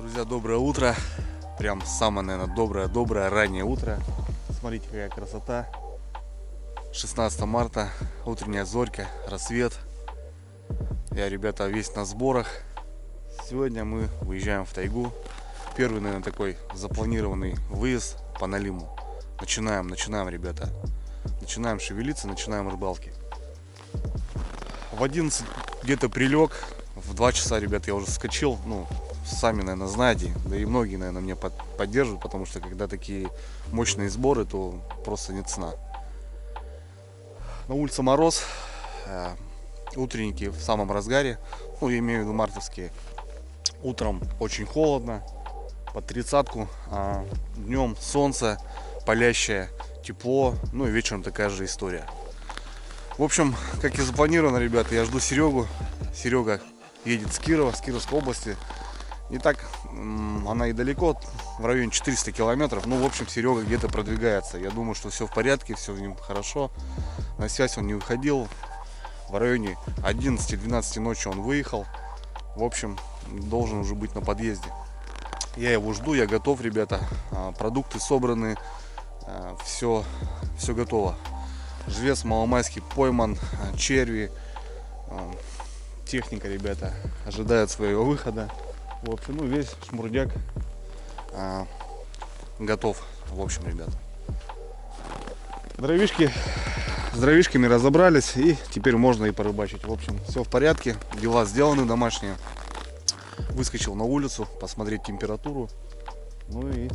Друзья, доброе утро. Прям самое, наверное, доброе раннее утро. Смотрите, какая красота. 16 марта, утренняя зорька, рассвет. Я, ребята, весь на сборах. Сегодня мы выезжаем в тайгу. Первый, наверное, такой запланированный выезд по налиму. Начинаем, ребята. Начинаем шевелиться, начинаем рыбалки. В 11 где-то прилег. В 2 часа, ребят, я уже вскочил. Ну, сами, наверное, знаете. Да и многие, наверное, меня поддерживают. Потому что, когда такие мощные сборы, то просто нет сна. На улице мороз. Утренники в самом разгаре. Ну, я имею в виду мартовские. Утром очень холодно. Под 30-ку. А днем солнце палящее. Тепло. Ну и вечером такая же история. В общем, как и запланировано, ребята, я жду Серегу. Серега едет с Кирова, с Кировской области. Не так она и далеко, в районе 400 километров. Ну, в общем, Серега где-то продвигается. Я думаю, что все в порядке, все с ним хорошо. На связь он не выходил. В районе 11-12 ночи он выехал. В общем, должен уже быть на подъезде. Я его жду, я готов, ребята. Продукты собраны, все готово. Живец маломайский пойман, черви. Техника, ребята, ожидает своего выхода. В общем, ну весь шмурдяк готов. В общем, ребята. С дровишками разобрались, и теперь можно и порыбачить. В общем, все в порядке, дела сделаны домашние. Выскочил на улицу посмотреть температуру. Ну и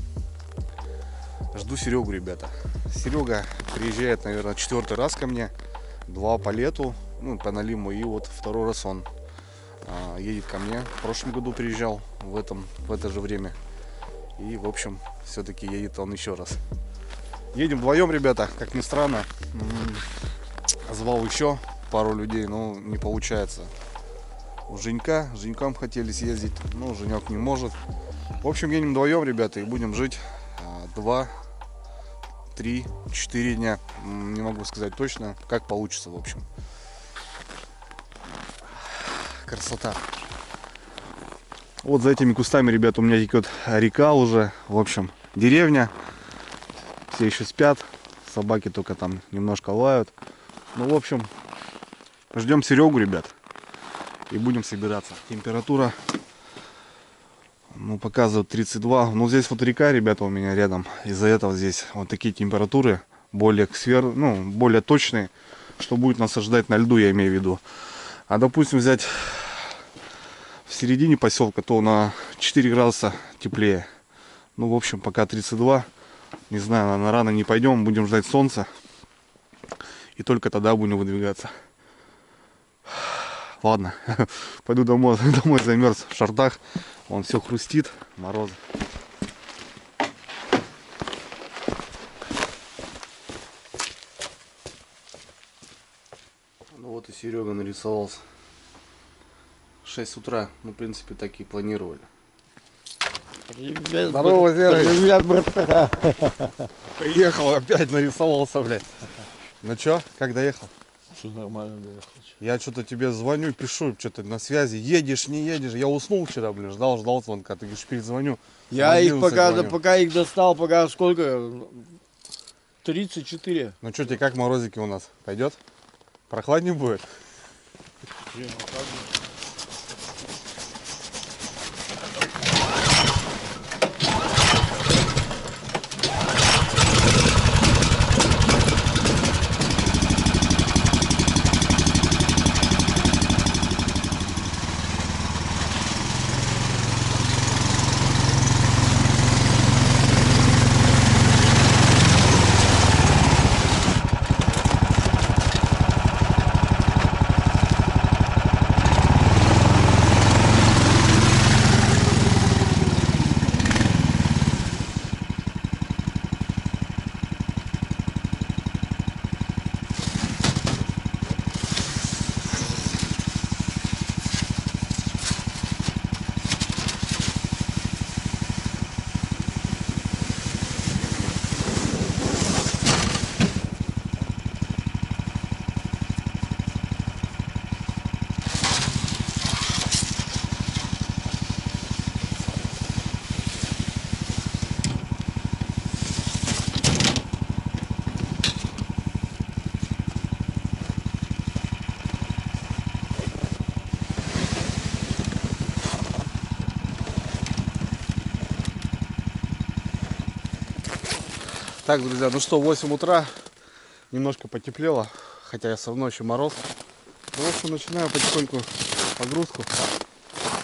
жду Серегу, ребята. Серега приезжает, наверное, 4-й раз ко мне. 2 по лету, ну, по налиму, и вот 2-й раз он едет ко мне. В прошлом году приезжал в это же время. И, в общем, все-таки едет он еще раз. Едем вдвоем, ребята, как ни странно. Звал еще пару людей, но не получается. У Женькам хотели съездить, но Женек не может. В общем, едем вдвоем, ребята, и будем жить 2, 3, 4 дня. Не могу сказать точно, как получится, в общем. Красота. Вот за этими кустами, ребята, у меня текет река уже. В общем, деревня. Все еще спят. Собаки только там немножко лают. Ну, в общем, ждем Серегу, ребят. И будем собираться. Температура, ну, показывает 32. Ну, здесь вот река, ребята, у меня рядом. Из-за этого здесь вот такие температуры. Более точные. Что будет нас ожидать на льду, я имею в виду. А допустим взять в середине поселка, то на 4 градуса теплее. Ну, в общем, пока 32. Не знаю, на рано не пойдем. Будем ждать солнца. И только тогда будем выдвигаться. Ладно, пойду домой замерз в шортах. Он все хрустит, мороз. Ну вот и Серега нарисовался. 6 утра, ну, в принципе, так и планировали. Привет, здорово, Серый. Привет, братка. Приехал, опять нарисовался, блядь. Ну чё, как доехал? Все нормально доехал. Я что-то тебе звоню, пишу, что-то на связи. Едешь, не едешь. Я уснул вчера, блин, ждал звонка. Ты говоришь, перезвоню. Я их пока их достал, пока сколько? 34. Ну что, тебе как морозики у нас? Пойдет? Прохладнее будет? Так, друзья, ну что, 8 утра. Немножко потеплело, хотя все равно еще мороз. Ну, в общем, начинаю потихоньку погрузку.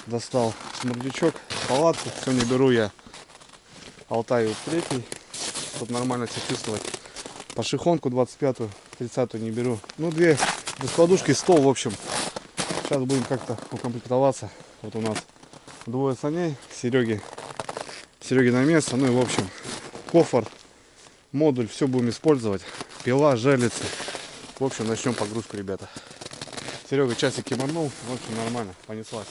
Достал шмурдячок, палатку. Сегодня беру я Алтай 3, чтобы нормально себя чувствовать. Пашихонку 25-ю, 30-ю не беру. Ну, 2 раскладушки, стол, в общем. Сейчас будем как-то укомплектоваться. Вот у нас 2 саней, Сереги на место. Ну и, в общем, кофр, модуль, все будем использовать. Пила, жерлицы. В общем, начнем погрузку, ребята. Серега часик киманул, в общем, нормально, понеслась.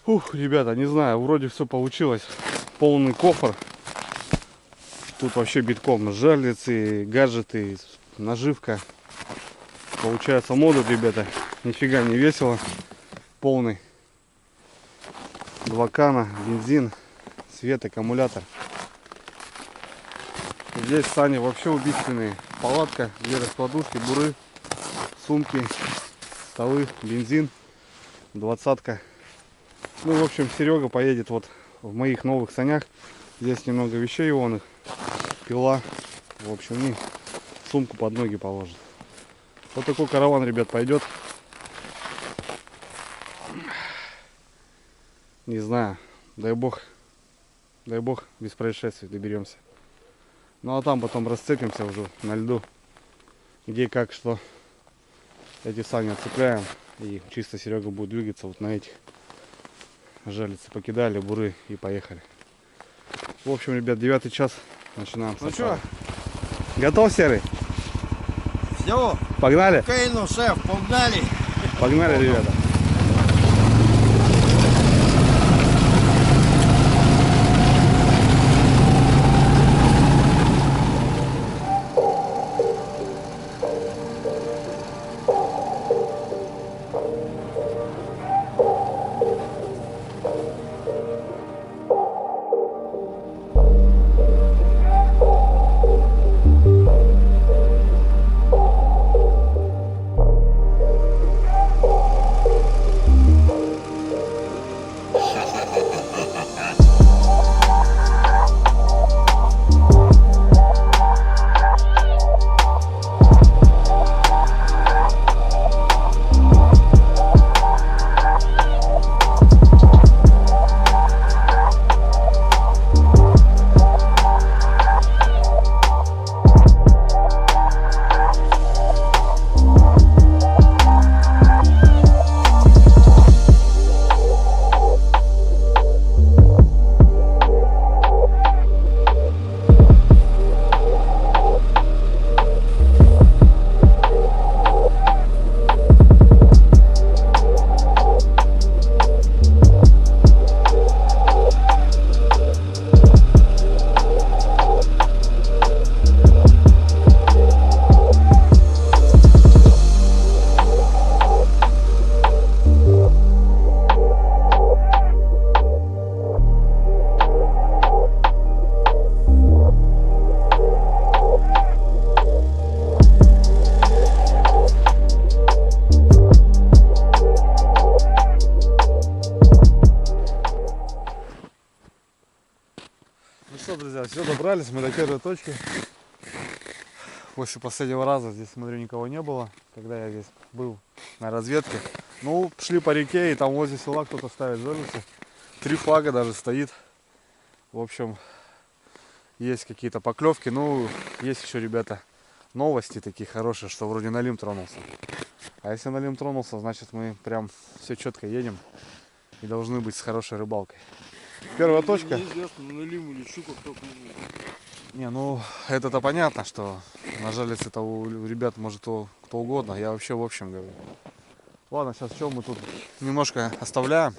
Ух, ребята, не знаю, вроде все получилось. Полный кофр. Тут вообще битком жерлицы, гаджеты, наживка. Получается модуль, ребята. Нифига не весело. Полный. 2 кана, бензин, свет, аккумулятор. Здесь сани вообще убийственные. Палатка, 2 раскладушки, буры, сумки, столы, бензин, 20-ка. Ну, в общем, Серега поедет вот в моих новых санях. Здесь немного вещей ионных. Пила. В общем, и сумку под ноги положит. Вот такой караван, ребят, пойдет. Не знаю. Дай бог, без происшествий доберемся. Ну, а там потом расцепимся уже на льду. Где, как, что. Эти сани отцепляем. И чисто Серега будет двигаться вот на этих. Жерлицы покидали, буры и поехали. В общем, ребят, 9 час. Начинаем. Ну что? Готов, Серый? Все. Погнали? Кейну, шеф, погнали. Погнали, ребята. что, друзья, все, добрались мы до первой точки. После последнего раза здесь, смотрю, никого не было, когда я здесь был на разведке. Ну, шли по реке, и там возле села кто-то ставит жерлицы. 3 флага даже стоит. В общем, есть какие-то поклевки. Ну, есть еще, ребята, новости такие хорошие, что вроде налим тронулся. А если налим тронулся, значит мы прям все четко едем. и должны быть с хорошей рыбалкой. Первая точка. Неизвестно, на лиму или щуку кто клюнул. Не, ну это-то понятно, что на жалице-то у ребят может кто угодно. Я вообще в общем говорю. Ладно, сейчас что мы тут немножко оставляем.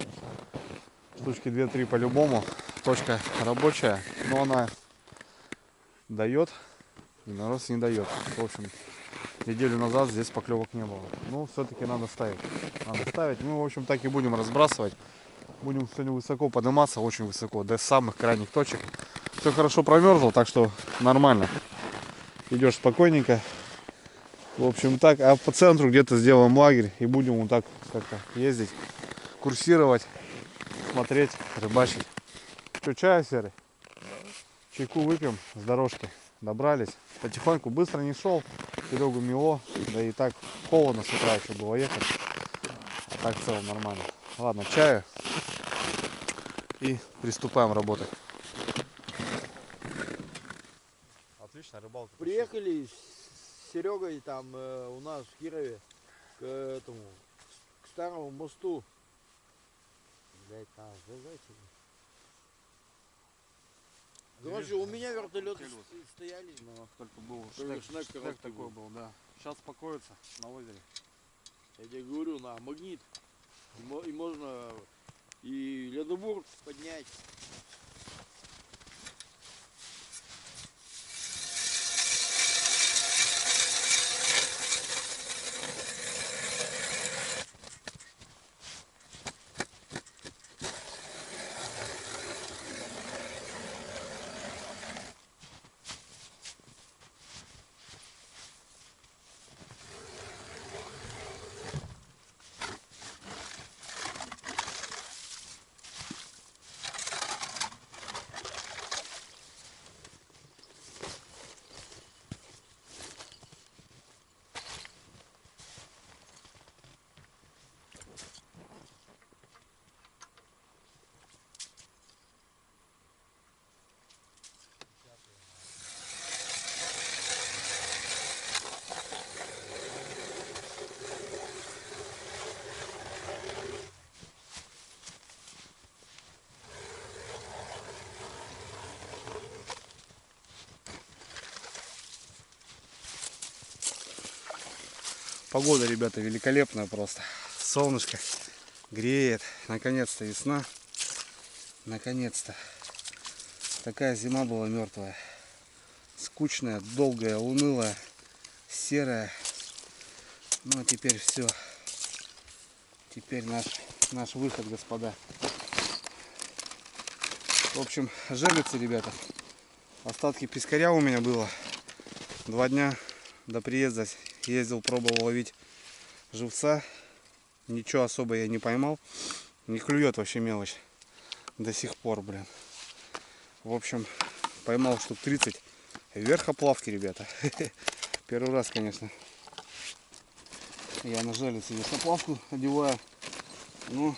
Штучки 2-3 по-любому. Точка рабочая, но она дает и на раз не дает. В общем, неделю назад здесь поклевок не было. Ну, все-таки надо ставить. Надо ставить. Мы, в общем, так и будем разбрасывать. Будем сегодня высоко подниматься, очень высоко, до самых крайних точек. Все хорошо промерзло, так что нормально. Идешь спокойненько. В общем, так. А по центру где-то сделаем лагерь и будем вот так как-то ездить, курсировать, смотреть, рыбачить. Что, чая, Серый? Чайку выпьем с дорожки. Добрались. Потихоньку, быстро не шел. Серегу мело. Да и так холодно с утра еще было ехать. А так в целом нормально. Ладно, чаю. И приступаем работать. Отлично, рыбалка. Приехали с Серегой там у нас в Кирове к этому, к старому мосту. Блять, короче, у меня вертолеты стояли. Но только был Только шнек короткий такой был, да. Сейчас спокоится на озере. Я тебе говорю, на магнит. И можно и ледобур поднять. Погода, ребята, великолепная просто. Солнышко греет. Наконец-то весна. Наконец-то. Такая зима была мертвая. Скучная, долгая, унылая, серая. Ну а теперь все. Теперь наш выход, господа. В общем, жерлицы, ребята. Остатки пескаря у меня было. 2 дня до приезда ездил, пробовал ловить живца. Ничего особо я не поймал. Не клюет вообще мелочь. До сих пор, блин. В общем, поймал штук 30 верхоплавки, ребята. Первый раз, конечно. Я на жерлице верхоплавку одеваю. Ну,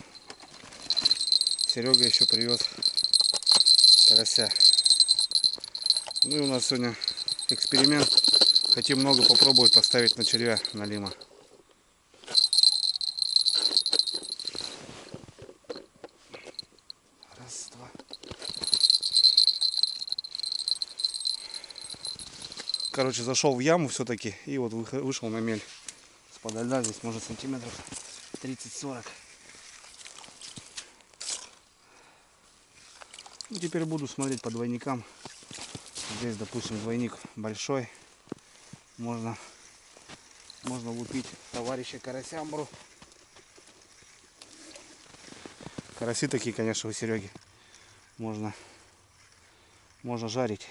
Серега еще привез карася. Ну и у нас сегодня эксперимент. Хотим много попробовать поставить на червя, на лима. Раз, два. Короче, зашел в яму все-таки и вот вышел на мель. С-под льда здесь может сантиметров 30-40. Ну, теперь буду смотреть по двойникам. Здесь, допустим, двойник большой. Можно лупить товарища карасямбру. Караси такие, конечно, у Сереги. Можно жарить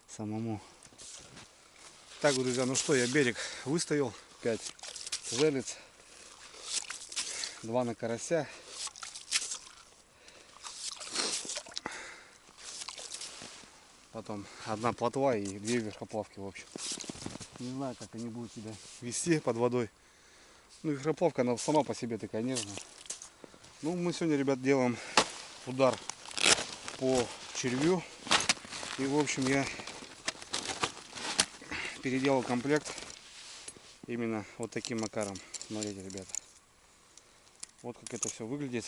самому. Так, друзья, ну что, я берег выставил. 5 жерлиц. 2 на карася. Потом 1 плотва и 2 верхоплавки, в общем. Не знаю, как они будут себя вести под водой. Ну, верхоплавка, она сама по себе такая нежная. Ну, мы сегодня, ребят, делаем удар по червю. И, в общем, я переделал комплект именно вот таким макаром. Смотрите, ребята. Вот как это все выглядит.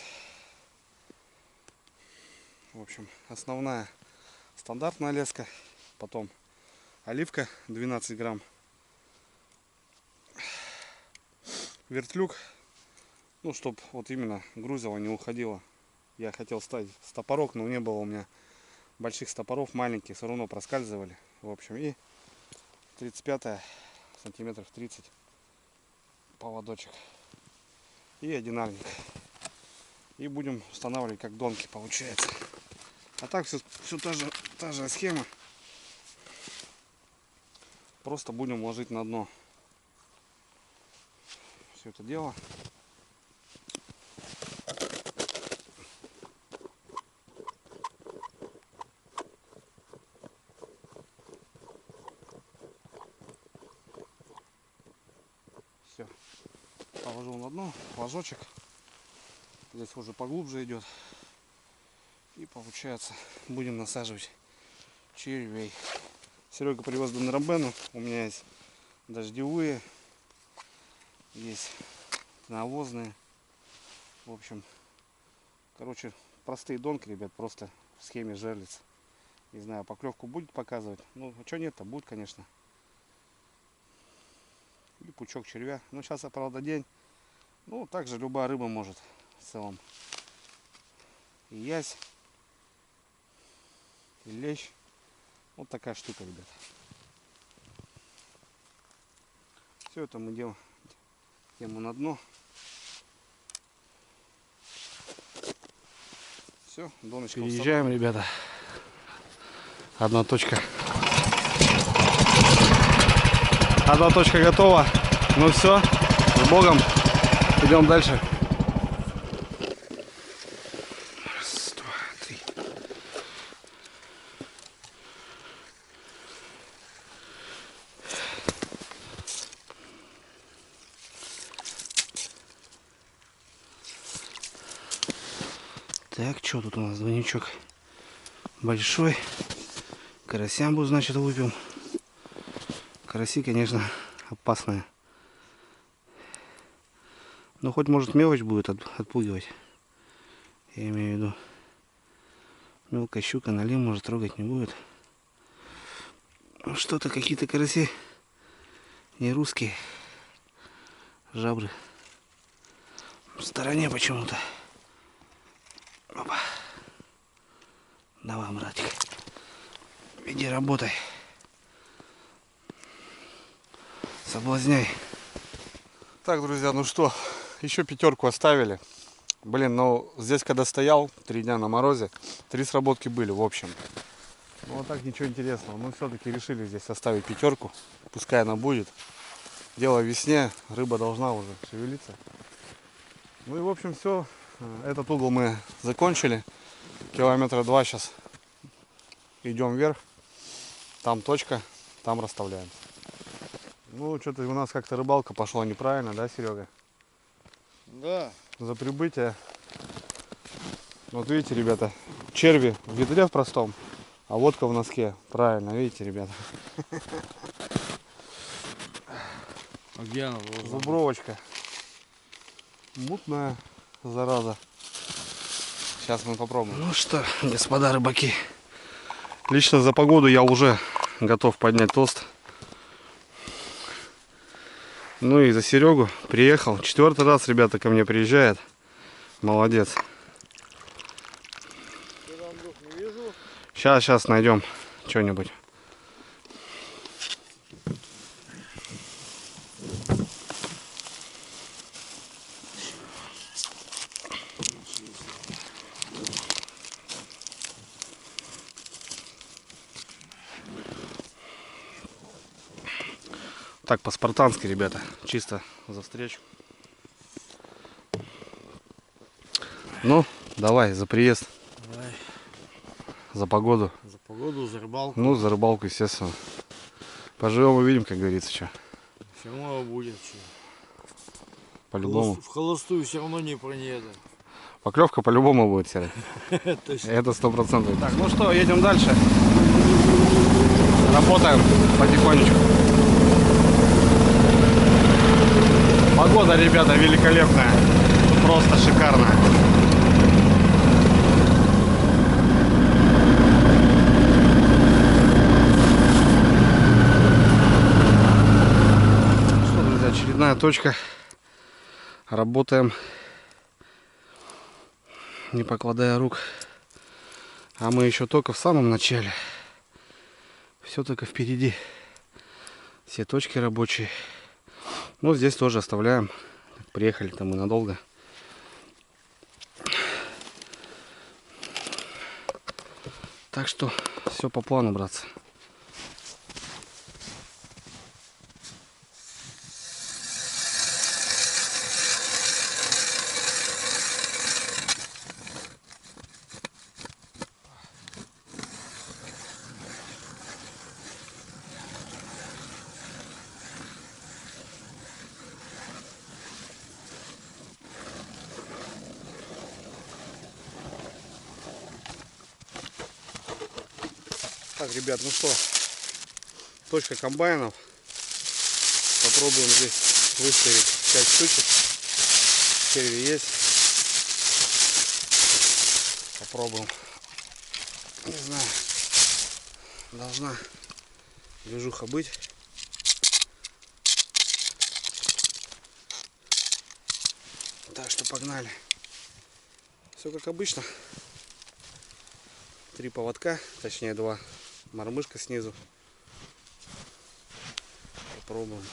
В общем, основная стандартная леска, потом оливка 12 грамм, вертлюг, ну, чтоб вот именно грузило не уходило. Я хотел ставить стопорок, но не было у меня больших стопоров, маленькие все равно проскальзывали. В общем, и 35 сантиметров 30 поводочек и одинарник. И будем устанавливать как донки, получается. А так все та же схема. Просто будем ложить на дно все это дело. Все, положил на дно флажочек. Здесь уже поглубже идет. И получается будем насаживать червей. Серега привез донорабену. У меня есть дождевые, есть навозные. В общем, короче, простые донки, ребят, просто в схеме жерлиц. Не знаю, поклевку будет показывать. Ну, а что нет-то, будет, конечно. Или пучок червя. Ну, сейчас, правда, день. Ну, также любая рыба может в целом. И ясь, и лещ. Вот такая штука, ребят. Все это мы делаем тему на дно. Все, доночка. Переезжаем, ребята. Одна точка готова. Ну все, с Богом. Идем дальше. Раз, два, три. Так, что тут у нас? Двойничок большой. Карасямбу, значит, выпьем. Караси, конечно, опасные. Но хоть, может, мелочь будет отпугивать. Я имею в виду. Мелкая щука, налим, может, трогать не будет. Что-то, какие-то караси не русские. Жабры. В стороне почему-то. Опа. Давай, братик. Иди работай. Соблазняй. Так, друзья, ну что, еще пятерку оставили. Блин, ну здесь когда стоял 3 дня на морозе, 3 сработки были, в общем. Ну, вот так ничего интересного. Но все-таки решили здесь оставить пятерку. Пускай она будет. Дело в весне, рыба должна уже шевелиться. Ну и в общем все. Этот угол мы закончили. Километра 2 сейчас идем вверх. Там точка, там расставляем. Ну, что-то у нас как-то рыбалка пошла неправильно, да, Серега? Да. За прибытие. Вот видите, ребята, черви в ведре в простом, а водка в носке. Правильно, видите, ребята. А где она? Зубровочка. Мутная зараза. Сейчас мы попробуем. Ну что, господа рыбаки. Лично за погоду я уже готов поднять тост. Ну и за Серегу приехал. 4-й раз, ребята, ко мне приезжает. Молодец. Сейчас найдем что-нибудь. Так, по-спартански, ребята. Чисто за встречу. Ну, давай, за приезд. Давай. За погоду. За погоду, за рыбалку. Ну, за рыбалку, естественно. Поживем, увидим, как говорится, что. Все равно будет. По-любому. В холостую все равно не это. Поклевка по-любому будет, Серый. Это 100%. Так, ну что, едем дальше. Работаем потихонечку. Погода, ребята, великолепная. просто шикарно. Что, друзья, очередная точка. Работаем, не покладая рук. А мы еще только в самом начале. Все только впереди. Все точки рабочие. Ну, здесь тоже оставляем. Приехали там мы надолго. Так что все по плану, братцы. Так, ребят, ну что, точка комбайнов. Попробуем здесь выставить 5 штучек. Черви есть. Попробуем. Не знаю, должна движуха быть. Так что погнали. Все как обычно. 3 поводка, точнее 2. Мормышка снизу. Попробуем.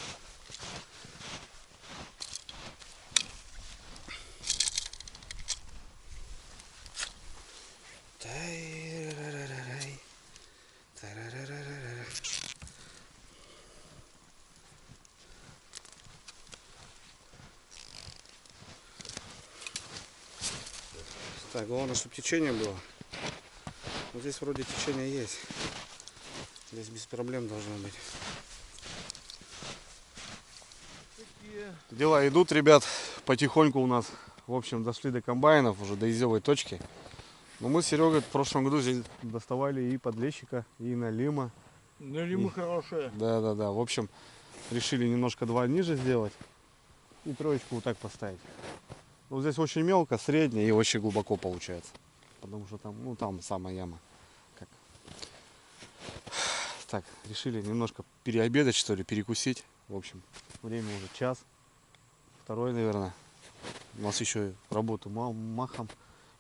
Так, главное, чтобы течение было. Вот здесь вроде течение есть. Здесь без проблем должно быть. Дела идут, ребят, потихоньку у нас. В общем, дошли до комбайнов, уже до изевой точки. Но мы с Серегой в прошлом году здесь доставали и подлещика, и налима. Налимы хорошие. Да. В общем, решили немножко 2 ниже сделать. И троечку вот так поставить. Ну, здесь очень мелко, средне и очень глубоко получается. Потому что там, ну, там самая яма. Как. Так, решили немножко переобедать, что ли, перекусить. В общем, время уже 1, 2, наверное. У нас еще работу махом.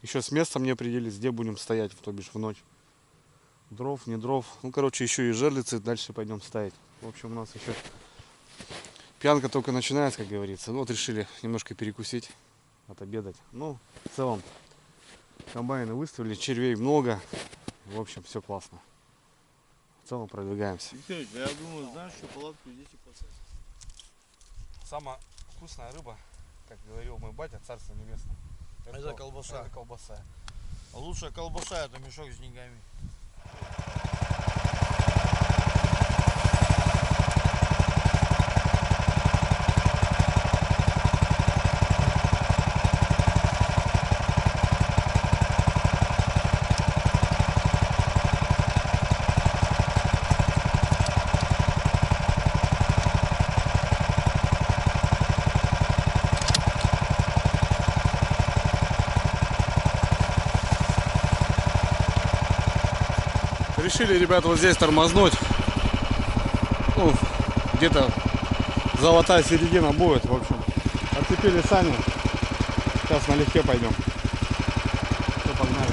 Еще с местом не определились, где будем стоять, то бишь в ночь. Дров, не дров. Ну, короче, еще и жерлицы дальше пойдем ставить. В общем, у нас еще пьянка только начинается, как говорится. Ну, вот решили немножко перекусить, отобедать. Ну, в целом, комбайны выставили, червей много. В общем, все классно. В целом продвигаемся. Викторович, я думаю, знаешь, что палатку здесь и поставить. Самая вкусная рыба, как говорил мой батя, царство небесное. Это колбаса. Это колбаса. А лучшая колбаса — это мешок с деньгами. Решили, ребята, вот здесь тормознуть. Ну, где-то золотая середина будет, в общем. Отцепили сани. Сейчас налегке пойдем. Все, погнали.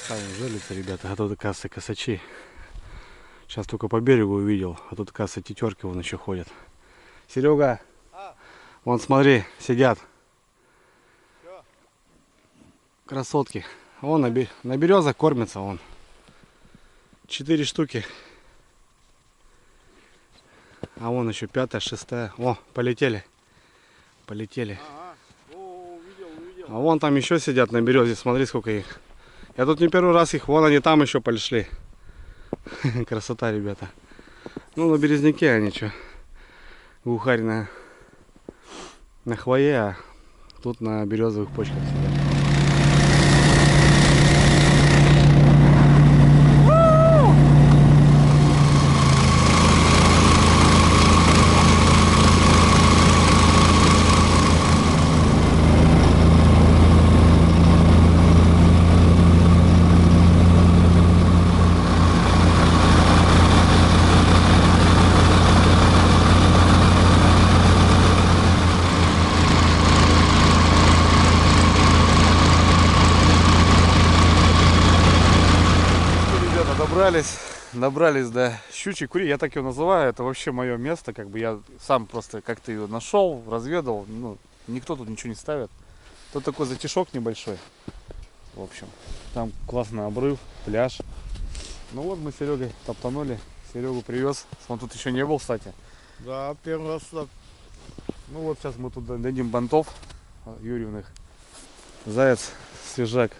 Сами жерлицы, ребята, а тут, оказывается, косачи. Сейчас только по берегу увидел, а тут, оказывается, тетерки вон еще ходят. Серега, вон смотри, сидят. Чё? Красотки. Вон на березах кормятся, вон. 4 штуки. А вон еще 5-я, 6-я. О, полетели. Полетели. Ага. О, увидел. А вон там еще сидят на березе. Смотри, сколько их. Я тут не первый раз их. Вон они там еще пошли. Красота, ребята. Ну, на березняке они что. Глухарь на хвое, а тут на березовых почках сидят. Добрались до Щучьей Кури, я так ее называю, это вообще мое место, как бы я сам просто как-то ее нашел, разведал, ну, никто тут ничего не ставит. Тут такой затишок небольшой, в общем, там классный обрыв, пляж. Ну вот мы с Серегой топтанули, Серегу привез, он тут еще не был, кстати. Да, первый раз туда. Ну вот сейчас мы тут дадим бантов Юрьевных. Заяц, свежак,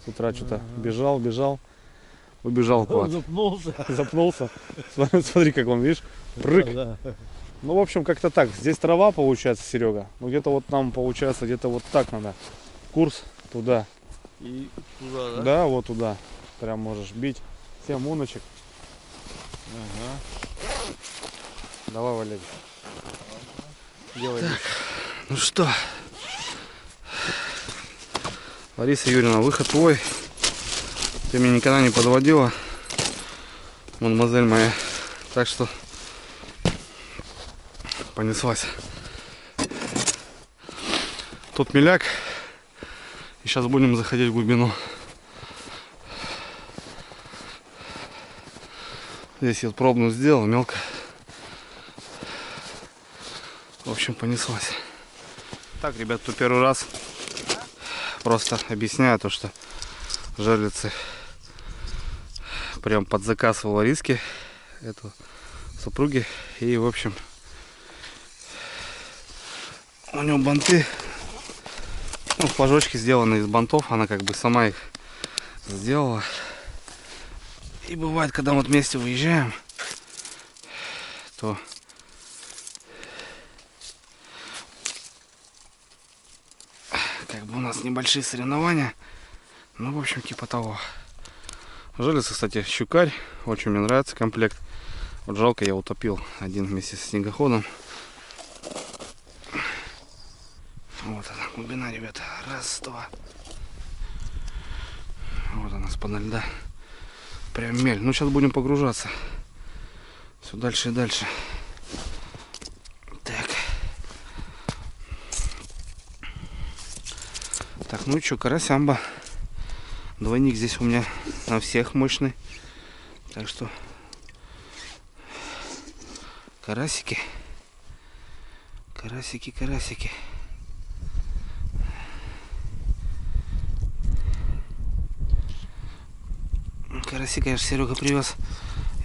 с утра что-то бежал. Убежал куда-то. Запнулся. Смотри, как он, видишь, прыг. Да. Ну, в общем, как-то так. Здесь трава получается, Серега. Ну, где-то вот нам получается, где-то вот так надо. Курс туда. И туда, да? Да, вот туда. Прям можешь бить. 7 уночек. Ага. Давай, Валерий. Делай. Ну что, Лариса Юрьевна, выход твой. Ты меня никогда не подводила, мадемуазель моя. Так что понеслась. Тут меляк. И сейчас будем заходить в глубину. Здесь я пробную сделал, мелко. В общем, понеслась. Так, ребят, кто первый раз, просто объясняю то, что жерлицы прям под заказ у Лариски, эту супруги. И, в общем, у него банты, ну, флажочки сделаны из бантов. Она как бы сама их сделала. И бывает, когда вот вместе выезжаем, то как бы у нас небольшие соревнования. Ну, в общем, типа того. Жерлицы, кстати, щукарь. Очень мне нравится комплект. Вот жалко, я утопил один вместе с снегоходом. Вот она, глубина, ребята. Раз, два. Вот она, спина льда. Прям мель. Ну, сейчас будем погружаться. Все дальше и дальше. Так. Так, ну и что, карасямба. Двойник здесь у меня на всех мощный. Так что карасики. Карасики. Караси, конечно, Серега привез.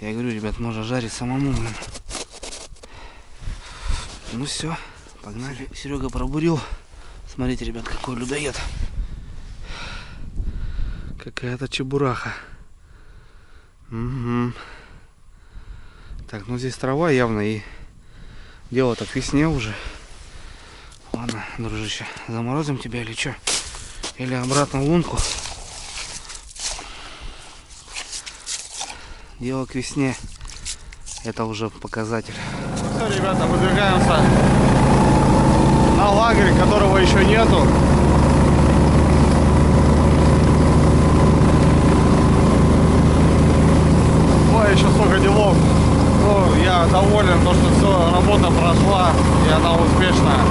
Я говорю, ребят, можно жарить самому, блин. Ну все, погнали. Серега пробурил. Смотрите, ребят, какой людоед. Какая-то чебураха. Угу. Так, ну здесь трава явно, и дело-то к весне уже. Ладно, дружище, заморозим тебя или что? Или обратно в лунку? Дело к весне. Это уже показатель. Все, ребята, выдвигаемся на лагерь, которого еще нету. Ой, еще столько делов. Ну, я доволен, то, что все, работа прошла, и она успешная.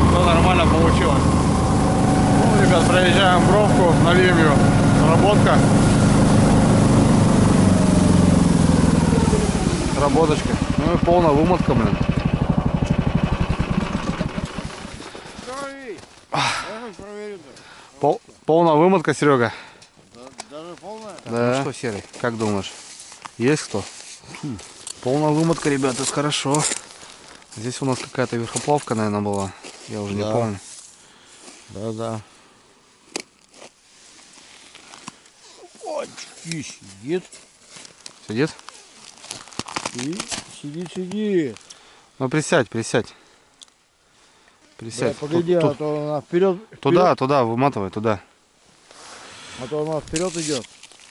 Все нормально получилось. Ну, ребят, проезжаем бровку на линию. Работка. Работочка. Ну и полная вымотка, блин. Проверю. Полная вымотка, Серега. Даже полная? Да. Ну что, Серый, как думаешь? Есть кто? Полная вымотка, ребята, это хорошо. Здесь у нас какая-то верхоплавка, наверное, была. Я уже не Да. помню. Да. Очки сидит. Сидит? Сидит. Ну присядь. Присядь. Да, погоди, Тут- а то она вперед. Туда, выматывай, туда. А то она вперед идет.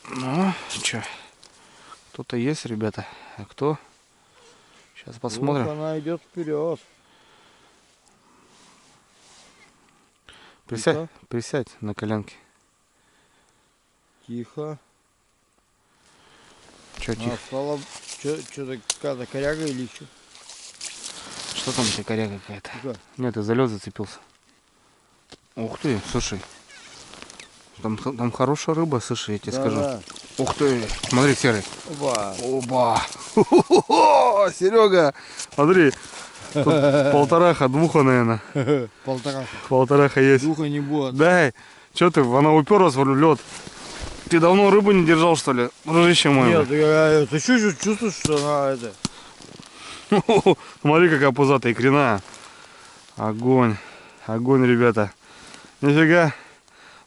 Ну, что? Кто-то есть, ребята. А кто? Сейчас посмотрим. Вот она идет вперед. Присядь на коленки. Тихо. Че тихо? Стала что-то какая-то коряга или что? Что там у тебя коряга какая-то? Ну-ка. Нет, ты за лед зацепился. Ух ты, слушай. Там хорошая рыба, слушай, я тебе скажу. Да. Ух ты, смотри, Серый. Опа. Оба! Серега, смотри. Тут полтораха, двуха, наверное. Полтора. Полтораха есть. Духа не будет. Дай, что ты, она уперлась в лед. Ты давно рыбу не держал, что ли, дружище мой? Нет, ты чувствуешь, что она это? Смотри, какая пузатая икряная. Огонь, ребята. Нифига.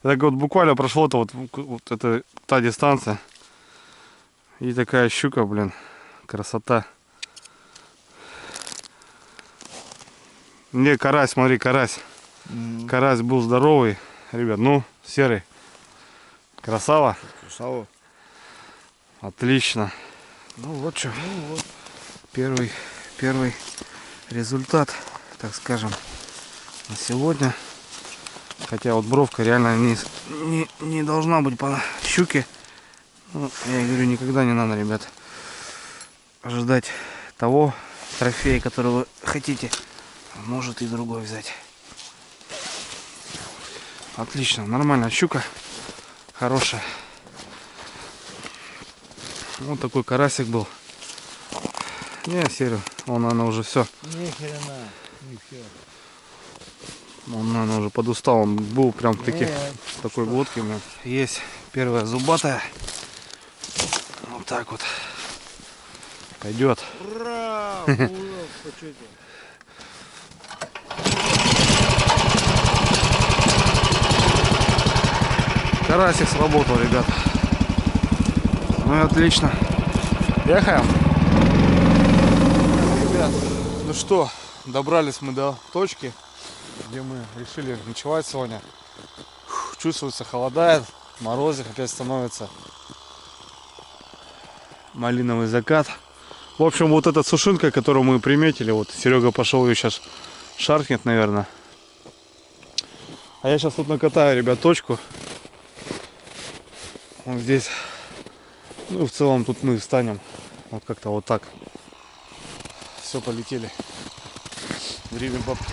Так вот буквально прошло-то вот это та дистанция. И такая щука, блин. Красота. Не, карась, смотри, карась. Карась был здоровый. Ребят, ну, Серый. Красава. Красава. Отлично. Ну вот что. Первый результат, так скажем, на сегодня. Хотя вот бровка реально не должна быть по щуке. Ну, я говорю, никогда не надо, ребят, ожидать того трофея, который вы хотите. Может и другой взять. Отлично, нормальная щука. Хорошая. Вот такой карасик был. Не, Серый, он, наверное, уже все. Ни хрена, не все. Он, наверное, уже подустал. Он был прям в такой глотке. У меня есть первая зубатая. Вот так вот. Пойдет. Ура! Карасик сработал, ребят. Ну и отлично. Ехаем. Ребят, ну что, добрались мы до точки, где мы решили ночевать сегодня. Чувствуется, холодает, морозик опять становится. Малиновый закат. В общем, вот эта сушинка, которую мы приметили, вот Серега пошел ее сейчас шаркнет, наверное. А я сейчас тут накатаю, ребят, точку. Вот здесь. Ну, в целом тут мы встанем. Вот как-то вот так. Все, полетели. Время бабки.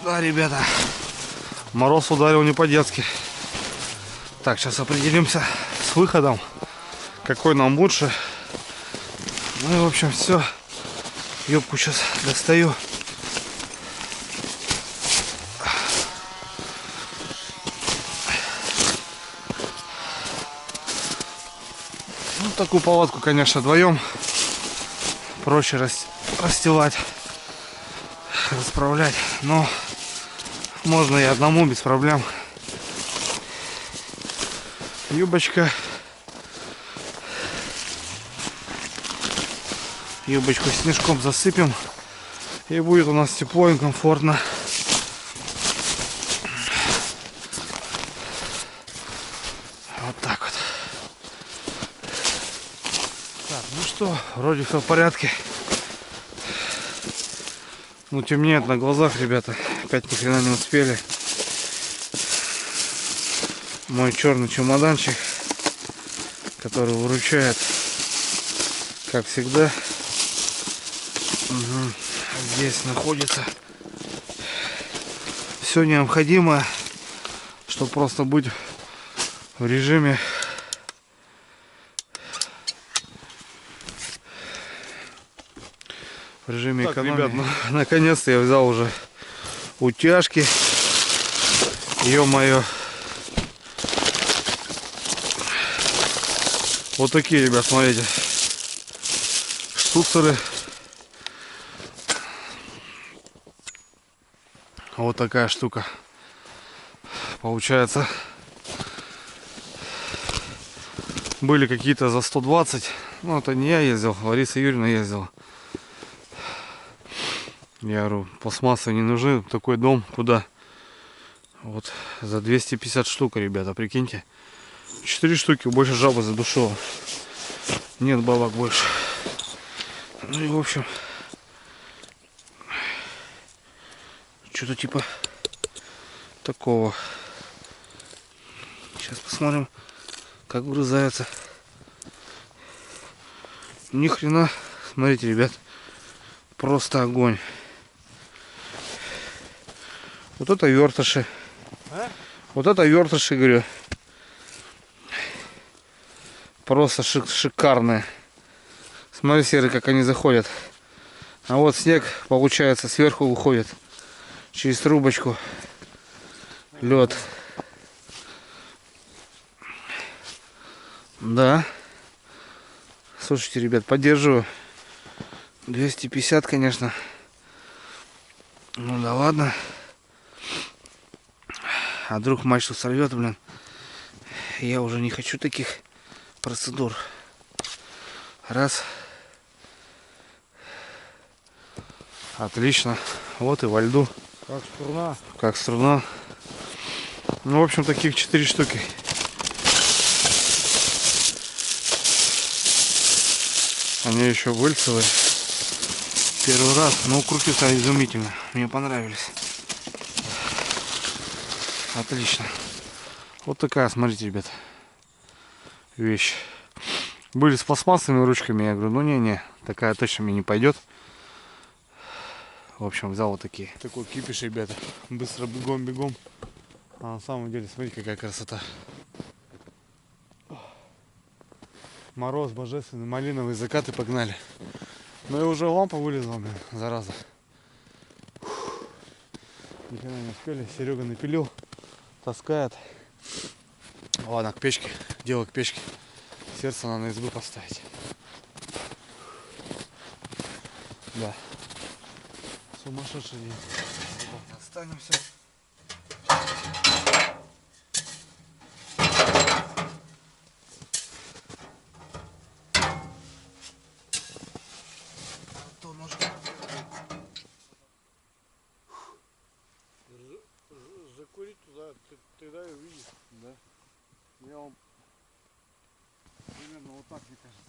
Да, ребята, мороз ударил не по-детски. Так, сейчас определимся с выходом, какой нам лучше. Ну и в общем все. Юбку сейчас достаю. Ну, такую палатку, конечно, вдвоем проще расстилать, расправлять, но можно и одному без проблем. Юбочка. Юбочку снежком засыпем, и будет у нас тепло и комфортно. Вот так вот. Так, ну что, вроде все в порядке. Ну, темнеет на глазах, ребята. Опять ни хрена не успели. Мой черный чемоданчик, который выручает, как всегда. Угу. Здесь находится все необходимое, чтобы просто быть в режиме Так, экономии. ребят, ну, Наконец-то я взял уже утяжки. Ё-моё. Вот такие, ребят, смотрите. Штуцеры. Вот такая штука. Получается, были какие-то за 120. Ну, это не я ездил, Лариса Юрьевна ездила. Я говорю, пластмассы не нужны, такой дом куда? Вот за 250 штук, ребята, прикиньте. 4 штуки, больше жаба задушила. Нет бабок больше. Ну и в общем, что-то типа такого. Сейчас посмотрим, как вгрызается. Ни хрена, смотрите, ребят, просто огонь. Вот это вертыши. Вот это вертыши, говорю. Просто шикарные. Смотри, серый, как они заходят. А вот снег, получается, сверху выходит. Через трубочку. Лед. Да. Слушайте, ребят, поддерживаю. 250, конечно. Ну да ладно. А вдруг мачту сорвет, блин. Я уже не хочу таких процедур. Раз. Отлично. Вот и во льду. Как струна. Как струна. Ну, в общем, таких 4 штуки. Они еще выльцевые. Первый раз. Но крутятся изумительно. Мне понравились. Отлично. Вот такая, смотрите, ребят, вещь. Были с пластмассовыми ручками. Я говорю, ну не-не, такая точно мне не пойдет. В общем, взял вот такие. такой кипиш, ребята. Быстро бегом. А на самом деле, смотрите, какая красота. Мороз божественный, малиновые закаты погнали. Ну и уже лампа вылезла, блин, зараза. Ни хрена не успели. Серега напилил, таскает. Ладно, к печке. Дело к печке. Сердце надо на избу поставить. Да. Сумасшедший день. Останемся. Закурить туда, ты дай увидишь. Да. Я вам примерно вот так, мне кажется.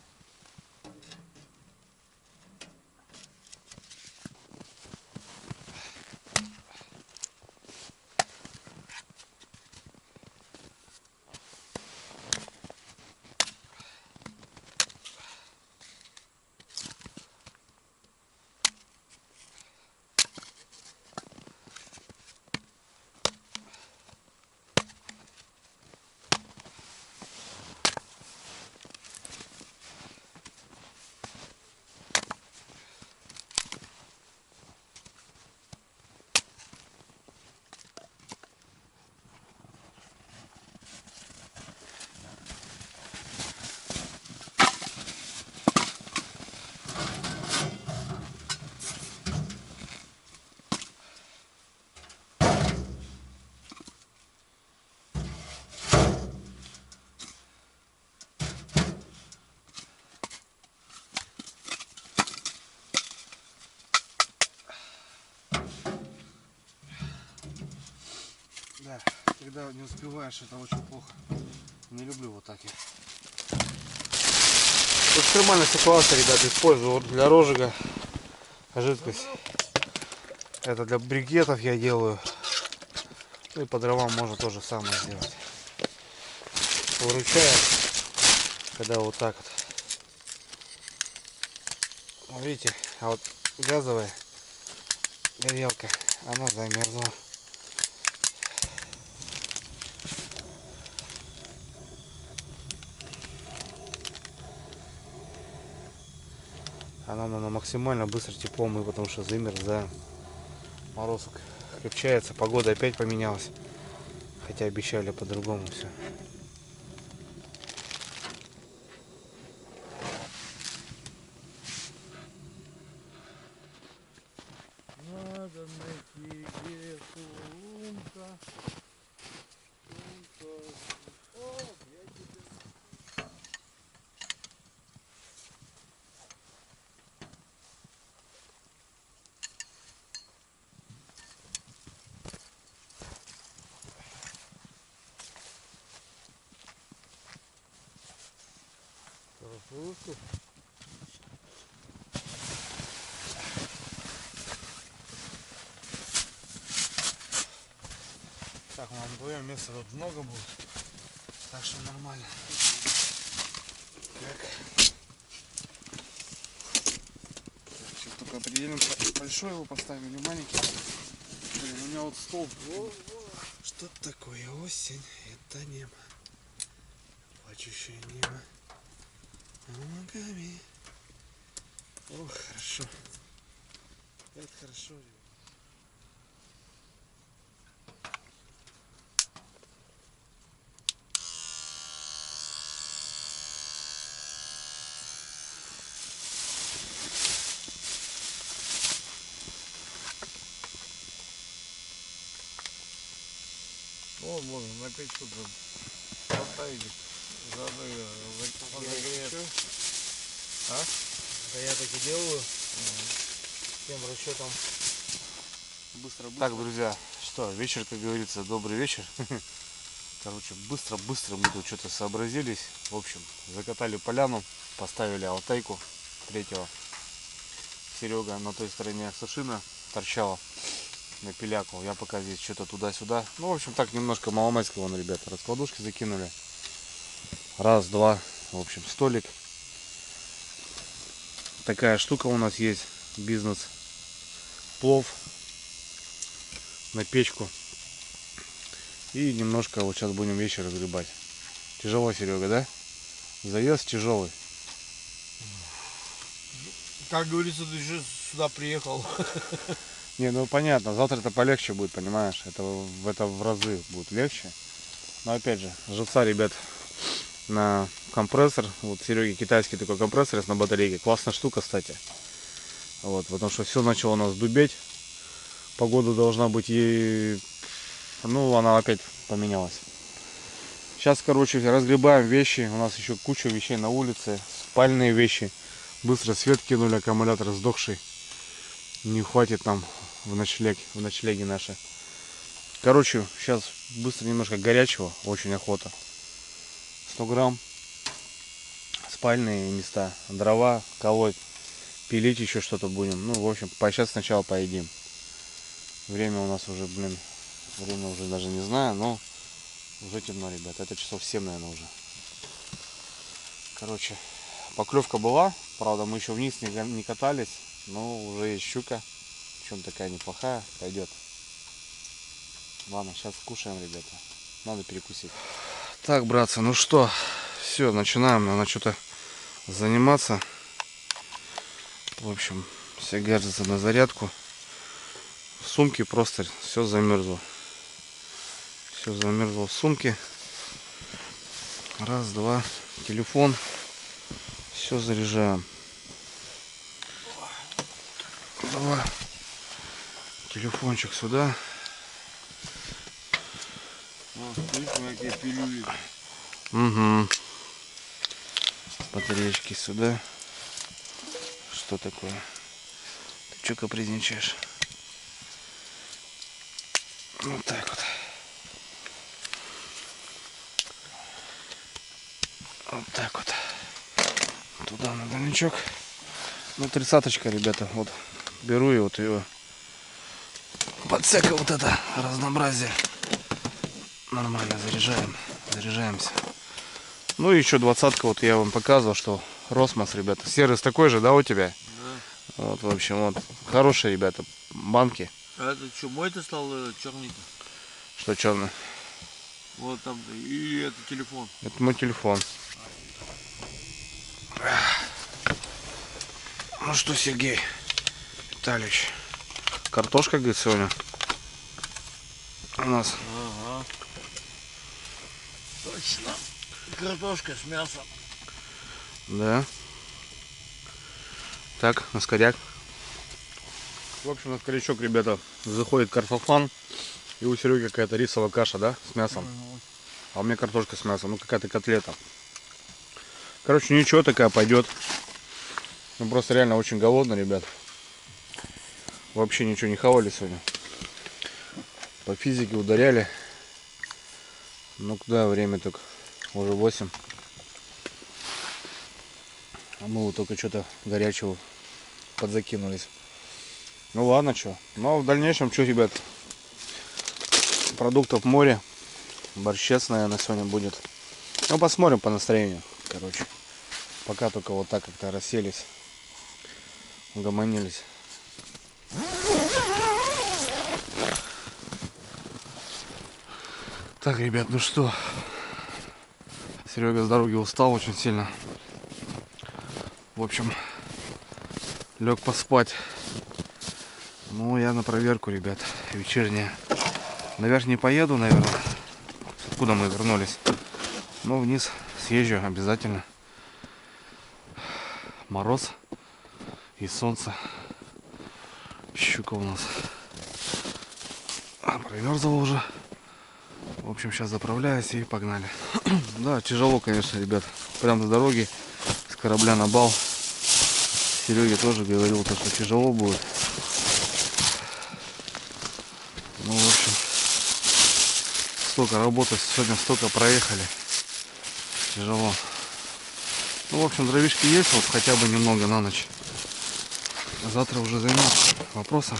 Да, когда не успеваешь, это очень плохо. Не люблю вот так я. Экстремальная ситуация, ребят, использую для розжига жидкость. Это для брикетов я делаю. Ну и по дровам можно тоже самое сделать. Выручает, когда вот так вот. Видите, а вот газовая горелка, она замерзла. Она на максимально быстро тепло, мы потому что замерзаем. Мороз крепчается, погода опять поменялась. Хотя обещали по-другому все. Надо найти, где сумка. О, я тебе... Красотка. Так, нам вдвоем места тут много будет. Так что нормально. Так. Сейчас только определим, большой его поставим или маленький. Блин, у меня вот стол. Что такое осень? Это небо. Плачущее небо. Ногами. Ох, хорошо. Это хорошо, ребят. О, можно на печку поставить. Заодно ее разогреет. А? Да я так и делаю. Тем расчетом. Быстро. Так, друзья, что, вечер, как говорится, добрый вечер. Короче, быстро мы тут что-то сообразились. В общем, закатали поляну, поставили алтайку третьего. Серега на той стороне сушина торчала на пиляку. Я пока здесь что-то туда-сюда. Ну, в общем, так немножко маломайского, вон, ребята, раскладушки закинули. Раз, два, в общем, столик. Такая штука у нас есть, бизнес. Плов на печку. И немножко вот сейчас будем вечер разгребать. Тяжело, Серега, да? Заезд тяжелый. Как говорится, ты же сюда приехал. Не, ну понятно, завтра это полегче будет, понимаешь? Это в разы будет легче. Но опять же, живца, ребят, на компрессор. Вот Сереге китайский такой компрессор на батарейке. Классная штука, кстати. Вот, потому что все начало у нас дубеть. Погода должна быть и... Ну, она опять поменялась. Сейчас, короче, разгребаем вещи. У нас еще куча вещей на улице. Спальные вещи. Быстро свет кинули, аккумулятор сдохший. Не хватит нам в ночлеге наши. Короче, сейчас быстро немножко горячего. Очень охота. 100 грамм. Спальные места. Дрова колоть. Пилить еще что-то будем. Ну, в общем, сейчас сначала поедим. Время у нас уже, блин, время уже даже не знаю, но уже темно, ребят. Это часов 7, наверное, уже. Короче, поклевка была. Правда, мы еще вниз не катались. Но уже есть щука. Причем такая неплохая. Пойдет. Ладно, сейчас кушаем, ребята. Надо перекусить. Так, братцы, ну что, все, начинаем, надо что-то заниматься. В общем, все гаджеты на зарядку. В сумке просто все замерзло. Все замерзло в сумке. Раз, два, телефон. Все заряжаем. Два. Телефончик сюда. Какие пилюли. Угу. Батареечки сюда. Что такое? Ты что капризничаешь? Вот так вот. Вот так вот. Туда на дальничок. Ну, 30-очка, ребята. Вот беру и вот ее под всякое вот это разнообразие. Нормально заряжаем. Заряжаемся. Ну и еще 20-ка, вот я вам показывал, что Росмос, ребята. Сервис такой же, да, у тебя? Да. Вот, в общем, вот. Хорошие, ребята, банки. А это что, мой ты стал черный-то? Что черный? Вот там и это телефон. Это мой телефон. Ну что, Сергей Витальевич, картошка, говорит, сегодня у нас. Ага. Точно. Картошка с мясом. Да. Так, на скоряк. В общем, на скорячок, ребята, заходит картофан. И у Сереги какая-то рисовая каша, да, с мясом. А у меня картошка с мясом, ну какая-то котлета. Короче, ничего, такая пойдет. Ну просто реально очень голодно, ребят. Вообще ничего не хавали сегодня. По физике ударяли. Ну куда время только? Уже 8. А мы вот только что-то горячего подзакинулись. Ну ладно, что. Ну а в дальнейшем, что, ребят, продуктов море. Борщец, наверное, сегодня будет. Ну посмотрим по настроению, короче. Пока только вот так как-то расселись. Угомонились. Так, ребят, ну что, Серега с дороги устал очень сильно. В общем, лег поспать. Ну, я на проверку, ребят, вечерняя. Наверх не поеду, наверное. Откуда мы вернулись? Но вниз съезжу обязательно. Мороз и солнце. Щука у нас промерзла уже. В общем, сейчас заправляюсь и погнали. Да, тяжело, конечно, ребят. Прям с дороги, с корабля на бал. Серега тоже говорил, что тяжело будет. Ну, в общем, столько работы сегодня, столько проехали. Тяжело. Ну, в общем, дровишки есть, вот хотя бы немного на ночь. А завтра уже займусь вопросом.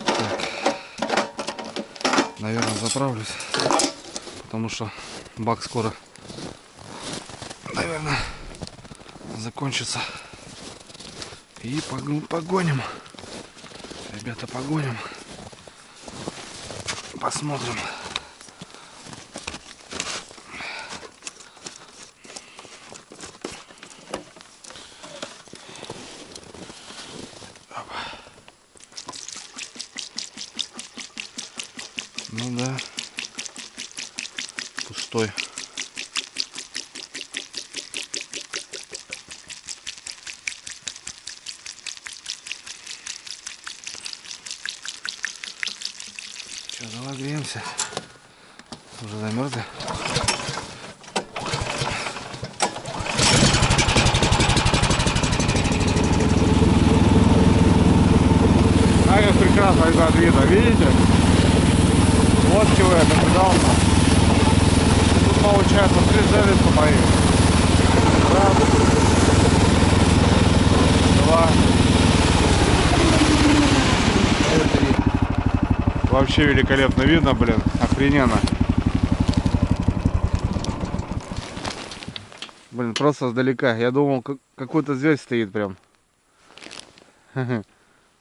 Так. Наверное, заправлюсь. Потому что бак скоро, наверное, закончится. И погоним. Ребята, погоним. Посмотрим. Ну да. Пустой. Сейчас давай греемся. Уже замерзли. А как прекрасно это видно, видите? Вот чего я наблюдал. Тут получается 3 железа мои. Раз, 2 и 3. Вообще великолепно видно, блин. Охрененно. Блин, просто сдалека. Я думал, какой-то зверь стоит прям.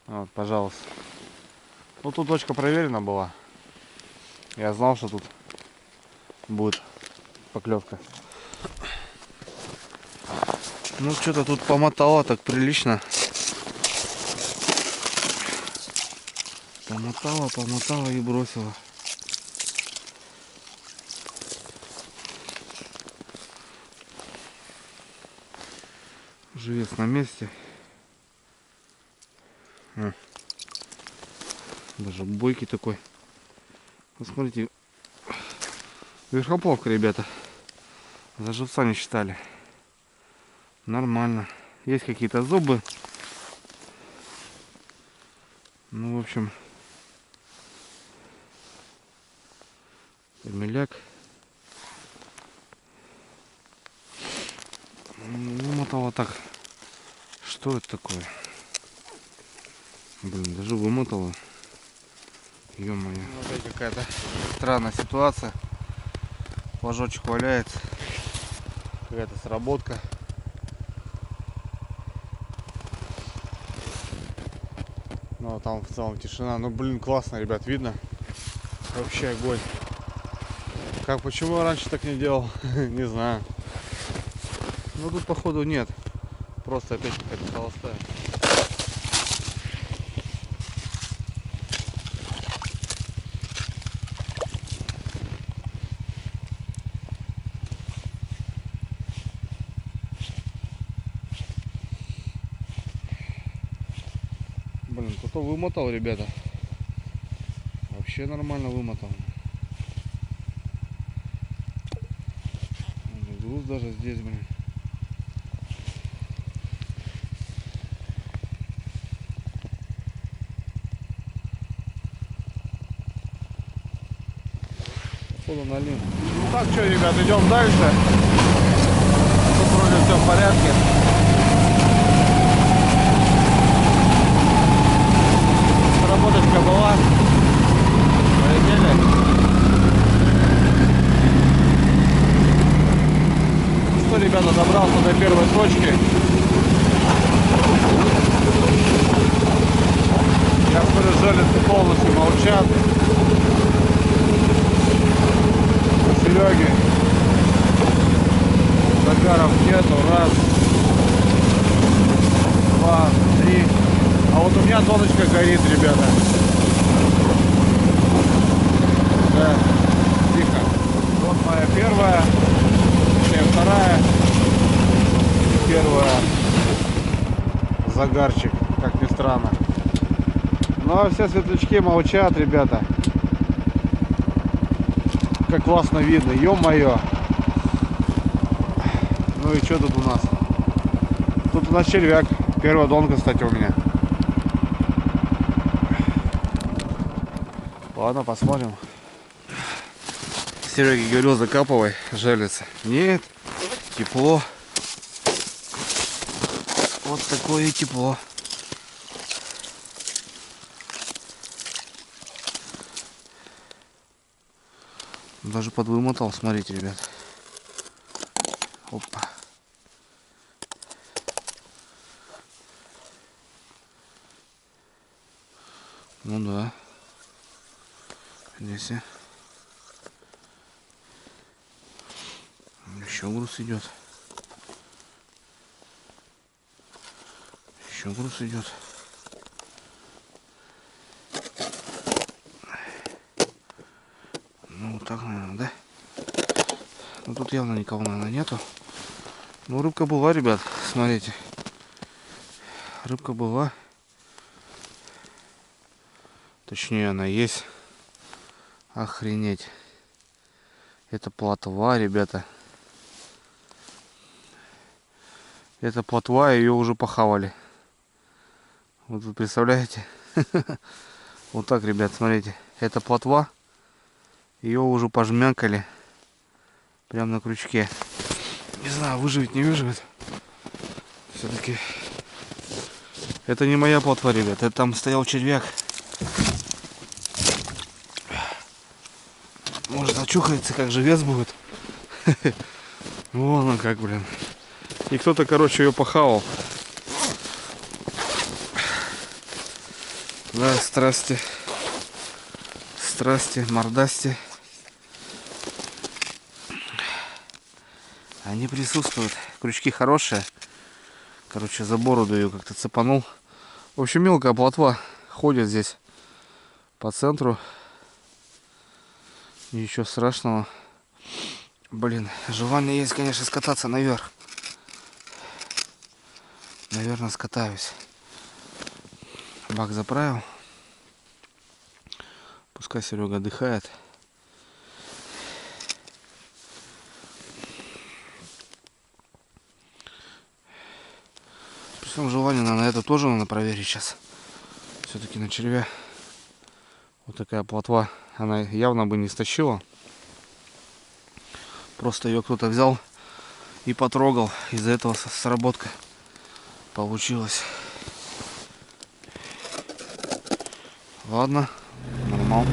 Вот, пожалуйста. Ну тут точка проверена была. Я знал, что тут будет поклевка. Ну что-то тут помотало так прилично. Помотало и бросило. Живец на месте. Даже бойкий такой. Посмотрите. Верхоплавка, ребята. За живца не считали. Нормально. Есть какие-то зубы. Ну, в общем. Меляк. Вымотало так. Что это такое? Блин, даже вымотало. Ё-моё. Ну, опять какая-то странная ситуация. Флажочек валяется. Какая-то сработка. Ну а там в целом тишина. Ну блин, классно, ребят, видно. Вообще огонь. Как, почему я раньше так не делал? Не знаю. Ну тут походу нет. Просто опять какая-то холостая. Блин, кто-то вымотал, ребята. Вообще нормально вымотал. Груз даже здесь, блин. Походу налил. Ну так что, ребят, идем дальше. Тут вроде все в порядке. Сработочка была. Полетели. Ну что, ребята, добрался до первой точки. Я смотрю, железки полностью молчат. У Сереги загаров нету. Раз, два, три. А вот у меня тоночка горит, ребята. Да, тихо. Вот моя первая, точнее вторая. И первая. Загарчик, как ни странно. Ну а все светлячки молчат, ребята. Как классно видно, ё-моё. Ну и что тут у нас? Тут у нас червяк. Первая донка, кстати, у меня. Ладно, посмотрим. Сереге говорил, закапывай, жалится. Нет, тепло. Вот такое тепло. Даже подвымотал, смотрите, ребят. Опа. Ну да. Здесь еще груз идет. Еще груз идет. Ну вот так, наверное, да? Ну тут явно никого, наверное, нету. Ну рыбка была, ребят, смотрите. Рыбка была. Точнее, она есть. Охренеть. Это плотва, ребята. Это плотва, ее уже похавали. Вот вы представляете? Вот так, ребят, смотрите. Это плотва. Ее уже пожмякали. Прям на крючке. Не знаю, выживет, не выживет. Все-таки это не моя плотва, ребят. Это там стоял червяк. Может, очухается, как живец будет. Вон он как, блин. И кто-то, короче, ее похавал. Да, страсти. Страсти, мордасти. Они присутствуют. Крючки хорошие. Короче, за бороду ее как-то цепанул. В общем, мелкая плотва ходит здесь по центру. Ничего страшного. Блин, желание есть, конечно, скататься наверх. Наверное, скатаюсь. Бак заправил. Пускай Серега отдыхает. При всем желании, наверное, это тоже надо проверить сейчас. Все-таки на червя. Вот такая плотва. Она явно бы не стащила. Просто ее кто-то взял и потрогал. Из-за этого сработка получилась. Ладно, нормал.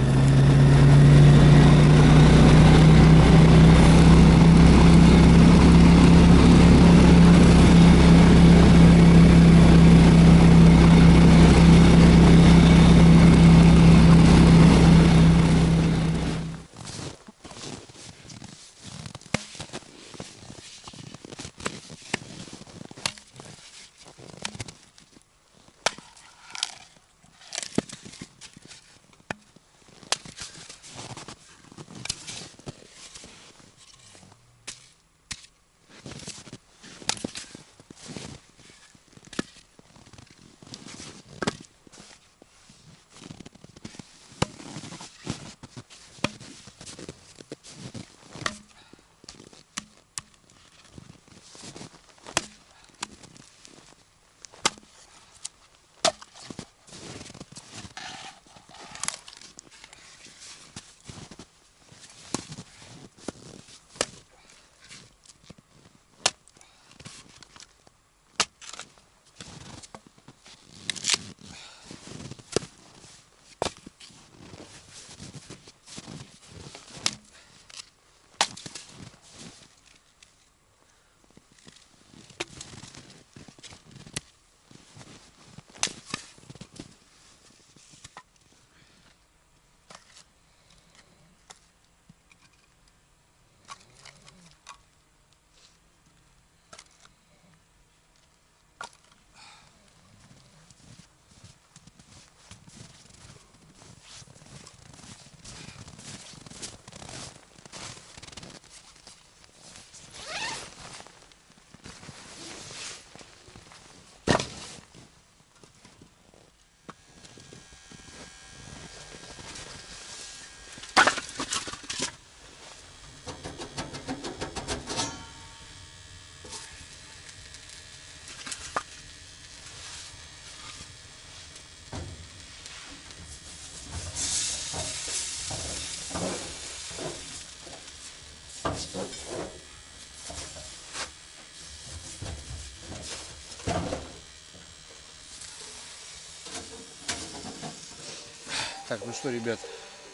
Так, ну что, ребят,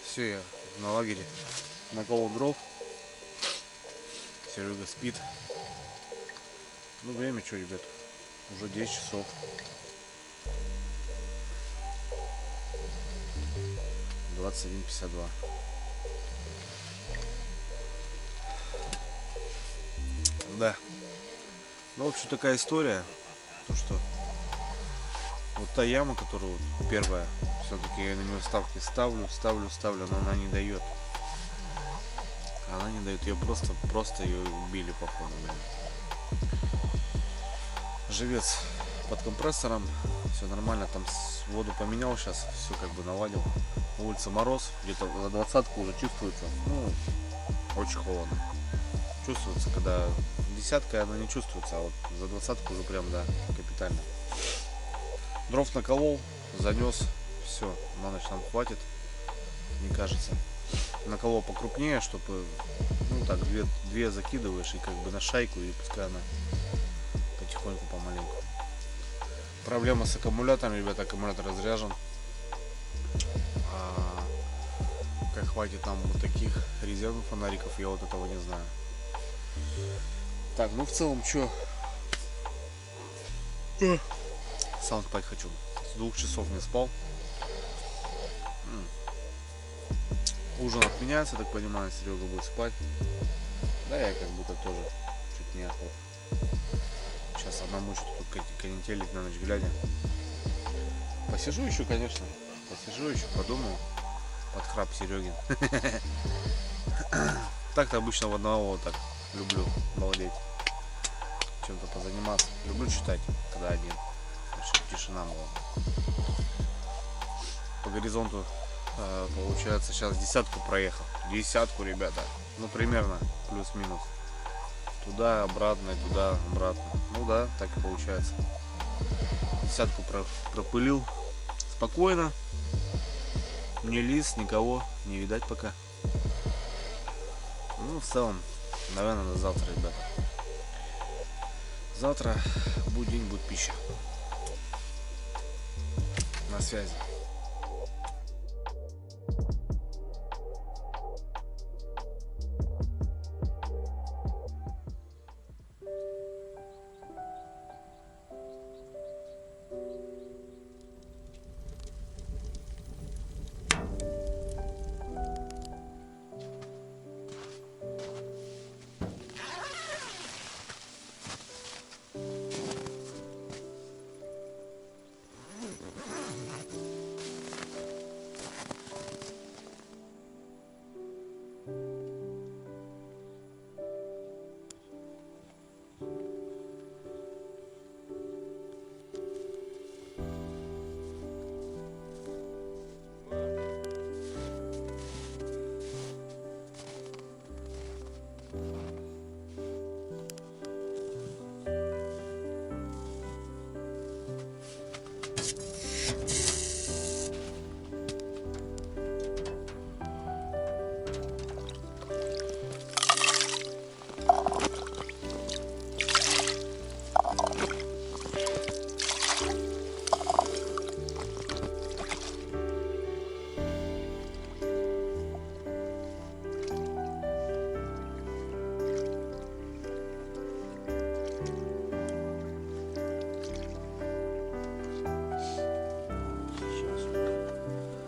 все, я на лагере наколол дров. Серега спит. Ну, время что, ребят, уже 10 часов. — 21:52. Да. Ну, в общем, такая история. То, что вот та яма, которую вот первая, все-таки я на нее ставки ставлю, но она не дает. Она не дает. Ее просто ее убили, походу. Живец под компрессором. Все нормально. Там воду поменял сейчас. Все как бы наладил. На улице мороз. Где-то за 20-ку уже чувствуется. Ну, очень холодно. Чувствуется, когда десятка она не чувствуется, а вот за 20-ку уже прям, да, капитально. Дров наколол, занес, все, на ночь нам хватит, мне кажется. Наколол покрупнее, чтобы, ну так, две закидываешь и как бы на шайку, и пускай она потихоньку, помаленьку. Проблема с аккумулятором, ребята, аккумулятор разряжен. Как хватит нам вот таких резервных фонариков, я вот этого не знаю. Так, ну в целом, что? Сам спать хочу. С 2 часов не спал. Ужин отменяется, так понимаю, Серега будет спать. Да, я как будто тоже чуть не охот. Сейчас одному что-то тут канителить на ночь глядя. Посижу еще, конечно. Посижу еще, подумаю. Под храп Серегин. Так-то обычно в одного вот так люблю балдеть. Чем-то позаниматься. Люблю читать, когда один. Чтобы тишина была. По горизонту получается сейчас 10-ку проехал. 10-ку, ребята. Ну примерно плюс-минус. Туда, обратно, и туда, обратно. Ну да, так и получается. 10-ку пропылил. Спокойно. Ни лис, никого не видать пока. Ну в целом, наверное, на завтра, ребята. Завтра будет день, будет пища. На связи.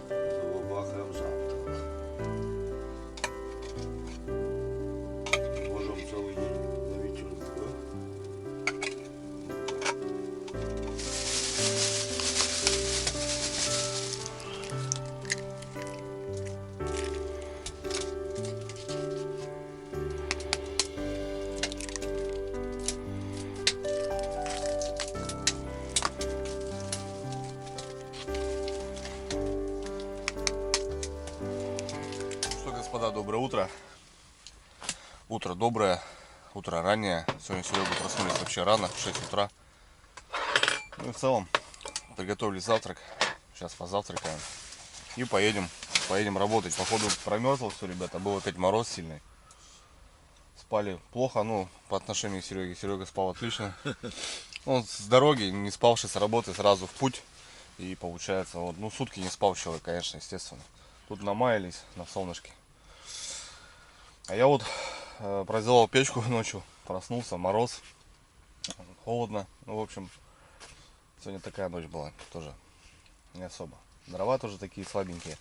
Забабахаем завтра. Можем целый день на вечерку, да? Что, господа, доброе утро. Утро доброе, утро раннее. Сегодня Серега проснулись вообще рано, в 6 утра. Ну и в целом приготовили завтрак. Сейчас позавтракаем и поедем работать. Походу промерзло все, ребята. Был опять мороз сильный. Спали плохо, ну, по отношению к Сереге. Серега спал отлично. Он с дороги, не спавший с работы, сразу в путь. И получается, вот, ну, сутки не спал человек, конечно, естественно. Тут намаялись на солнышке. А я вот произвел печку ночью, проснулся, мороз, холодно. Ну, в общем, сегодня такая ночь была, тоже не особо. Дрова тоже такие слабенькие.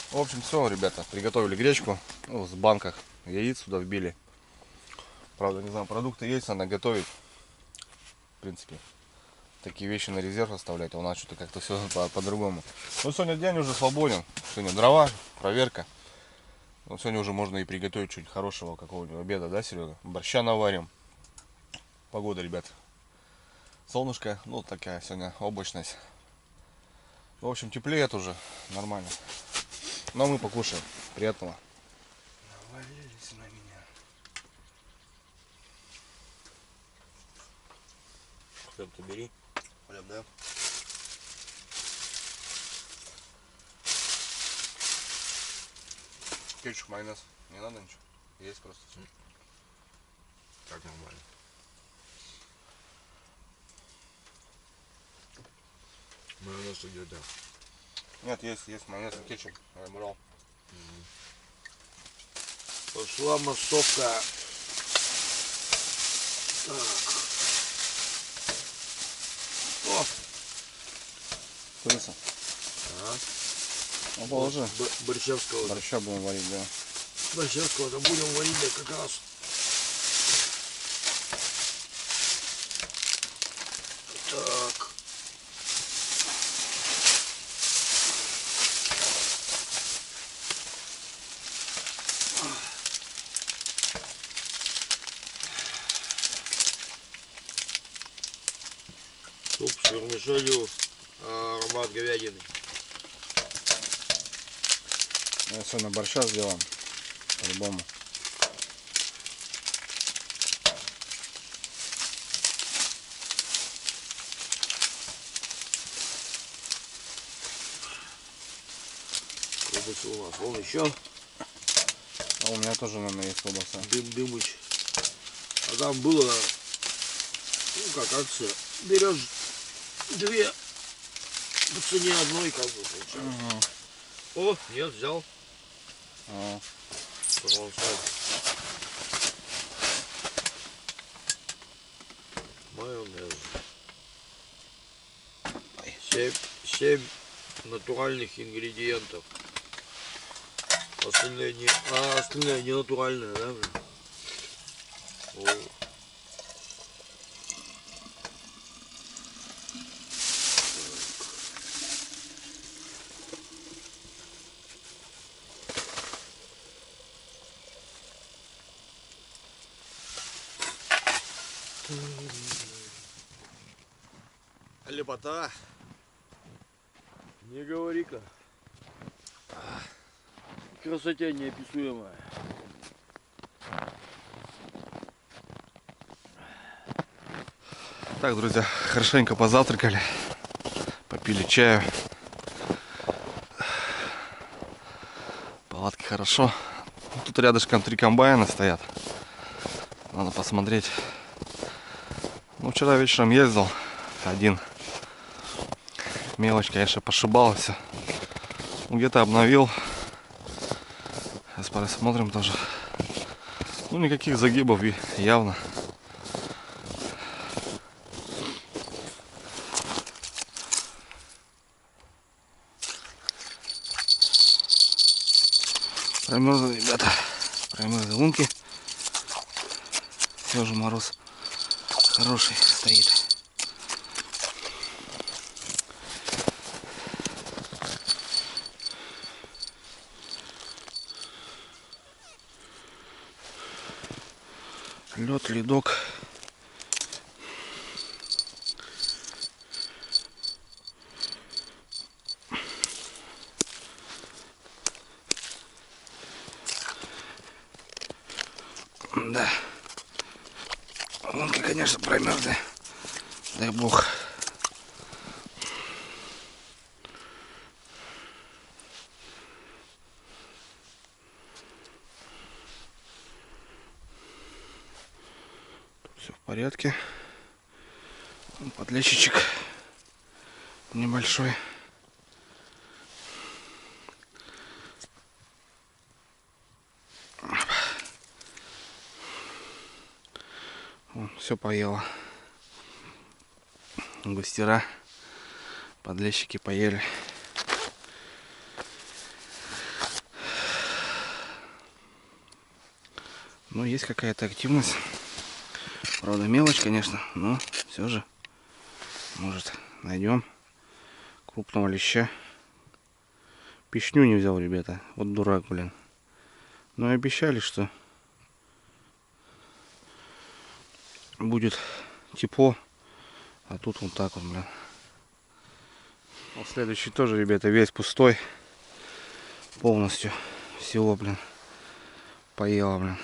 В общем, все, ребята, приготовили гречку, ну, в банках яиц сюда вбили. Правда, не знаю, продукты есть, надо готовить. В принципе, такие вещи на резерв оставлять, а у нас что-то как-то все по-другому. Но сегодня день уже свободен. Сегодня дрова, проверка. Но сегодня уже можно и приготовить чуть хорошего какого-нибудь обеда, да, Серега? Борща наварим. Погода, ребят. Солнышко, ну такая сегодня облачность. В общем, теплеет уже, нормально. Но мы покушаем. Приятного. Навалились на меня. Хлеб-то бери. Хлеб, да? Кетчуп, майонез. Не надо ничего. Есть просто все. Так нормально. Майонез где, да? Нет, есть майонез и кетчуп. Я брал. Пошла массовка. Так. О! Курица. Ага. Ну, положи. Борщевского. Борща будем варить, да. Борщевского-то будем варить, да, как раз. Так. Суп с вермишелью, аромат говядины. Я сегодня борща сделаем. По-любому. Колбасы у нас вон еще. А у меня тоже, наверное, есть колбаса. Дым-дымыч. А там было Ну как акция. Берешь две по цене одной, как бы получается. О, нет, взял. Провансаль. Майонез. 7 натуральных ингредиентов. Остальные не натуральные, да? Блин? О. Лепота. Не говори-ка. Красота неописуемая. Так, друзья, хорошенько позавтракали, попили чаю. Палатки хорошо. Тут рядышком 3 комбайна стоят. Надо посмотреть. Ну, вчера вечером ездил один. Мелочь, конечно, пошибался. Где-то обновил. Сейчас посмотрим тоже. Ну, никаких загибов явно. Промерзли, ребята. Промерзли лунки. Все же мороз хороший стоит. Лед, ледок. Да. Лунки, конечно, промерзли. Дай бог. Тут все в порядке. Подлещичек небольшой. Все поело. Густера, подлещики поели. Ну, есть какая-то активность. Правда, мелочь, конечно, но все же, может, найдем крупного леща. Пищню не взял, ребята. Вот дурак, блин. Ну и обещали, что будет тепло. А тут вот так вот, блин. Вот следующий тоже, ребята, весь пустой. Полностью всего, блин, поело, блин.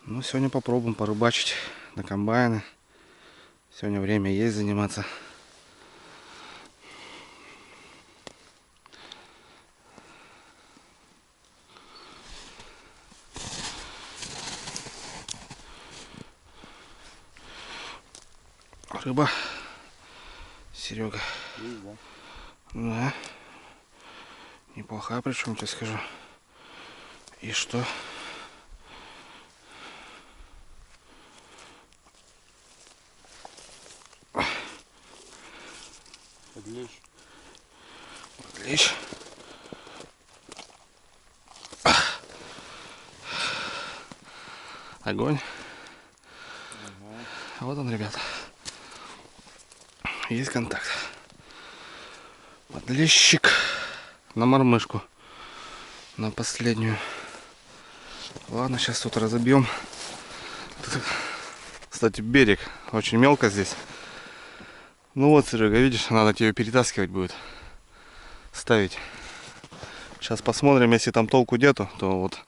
Ну, сегодня попробуем порыбачить на комбайны. Сегодня время есть заниматься. Рыба, Серега. Есть, да? Да. Неплохая, причем, тебе скажу. И что? Подлещ. Лещ. Огонь. Вот он, ребята. Есть контакт. Подлещик на мормышку. На последнюю. Ладно, сейчас тут разобьем. Тут, кстати, берег. Очень мелко здесь. Ну вот, Серега, видишь, надо тебе перетаскивать будет. Ставить. Сейчас посмотрим, если там толку нету, то вот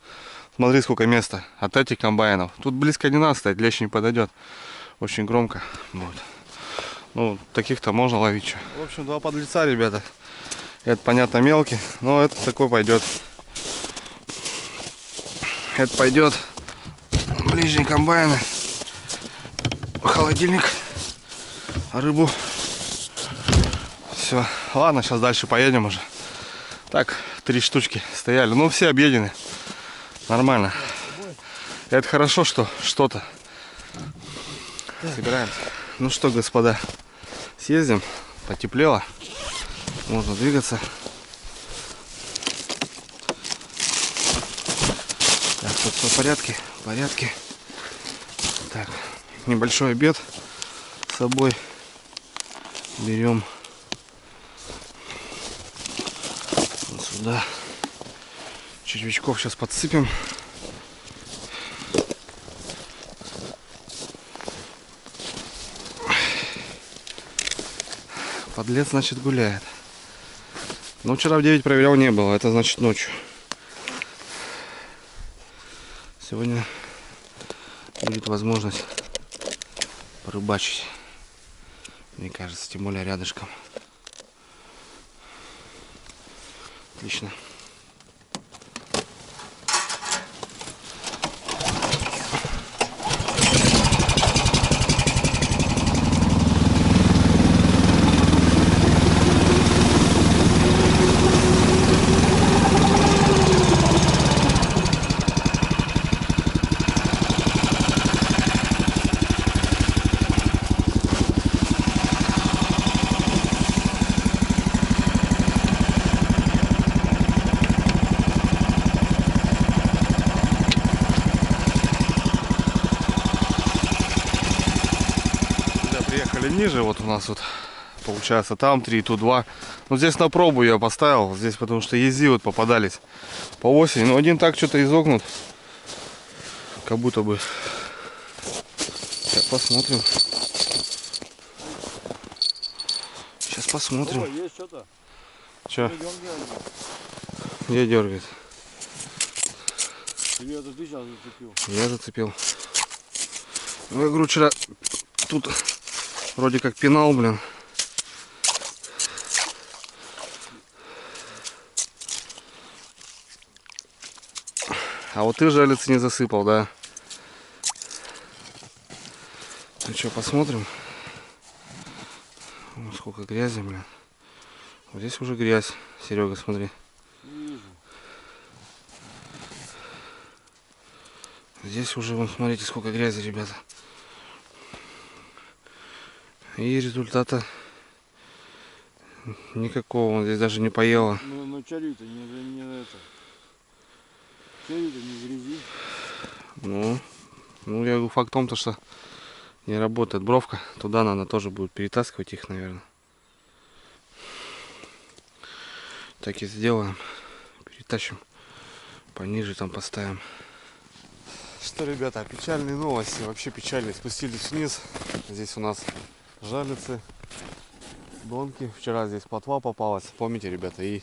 смотри, сколько места от этих комбайнов. Тут близко не надо стоять, лещ не подойдет. Очень громко будет. Ну, таких-то можно ловить. Что. В общем, 2 подлеца, ребята. Это, понятно, мелкий, но это такой пойдет. Это пойдет ближние комбайны, холодильник, рыбу. Все, ладно, сейчас дальше поедем уже. Так, 3 штучки стояли, ну все объедены, нормально. Это хорошо, что что-то. Собираемся. Ну что, господа, съездим, потеплело, можно двигаться. Так, тут все в порядке, в порядке. Так, небольшой обед с собой берем вот сюда. Червячков сейчас подсыпем. Подлец, значит, гуляет. Но вчера в 9 проверял, не было. Это значит ночью. Сегодня будет возможность порыбачить. Мне кажется, тем более рядышком. Отлично. Ниже, вот у нас вот получается там 3, тут 2. Ну здесь на пробу я поставил, здесь потому что ези вот попадались по осени. Но один так что-то изогнут, как будто бы. Сейчас посмотрим. Сейчас посмотрим. О, есть что-то. Че? Пойдем делать. Где дергает? Или это ты сейчас зацепил? Я зацепил. Ну, я говорю, вчера тут вроде как пенал, блин. А вот ты жалицы не засыпал, да? Ну что, посмотрим. О, сколько грязи, блин. Вот здесь уже грязь, Серега, смотри. Не вижу. Здесь уже, вон, смотрите, сколько грязи, ребята. И результата никакого, он здесь даже не поела. Ну чари-то не это. Чари-то не грязи. Ну, я говорю, факт в том, что не работает бровка. Туда надо тоже будет перетаскивать их, наверное. Так и сделаем. Перетащим пониже, там поставим. Что, ребята, печальные новости, вообще печальные. Спустились вниз, здесь у нас жалицы, донки. Вчера здесь плотва попалась, помните, ребята, и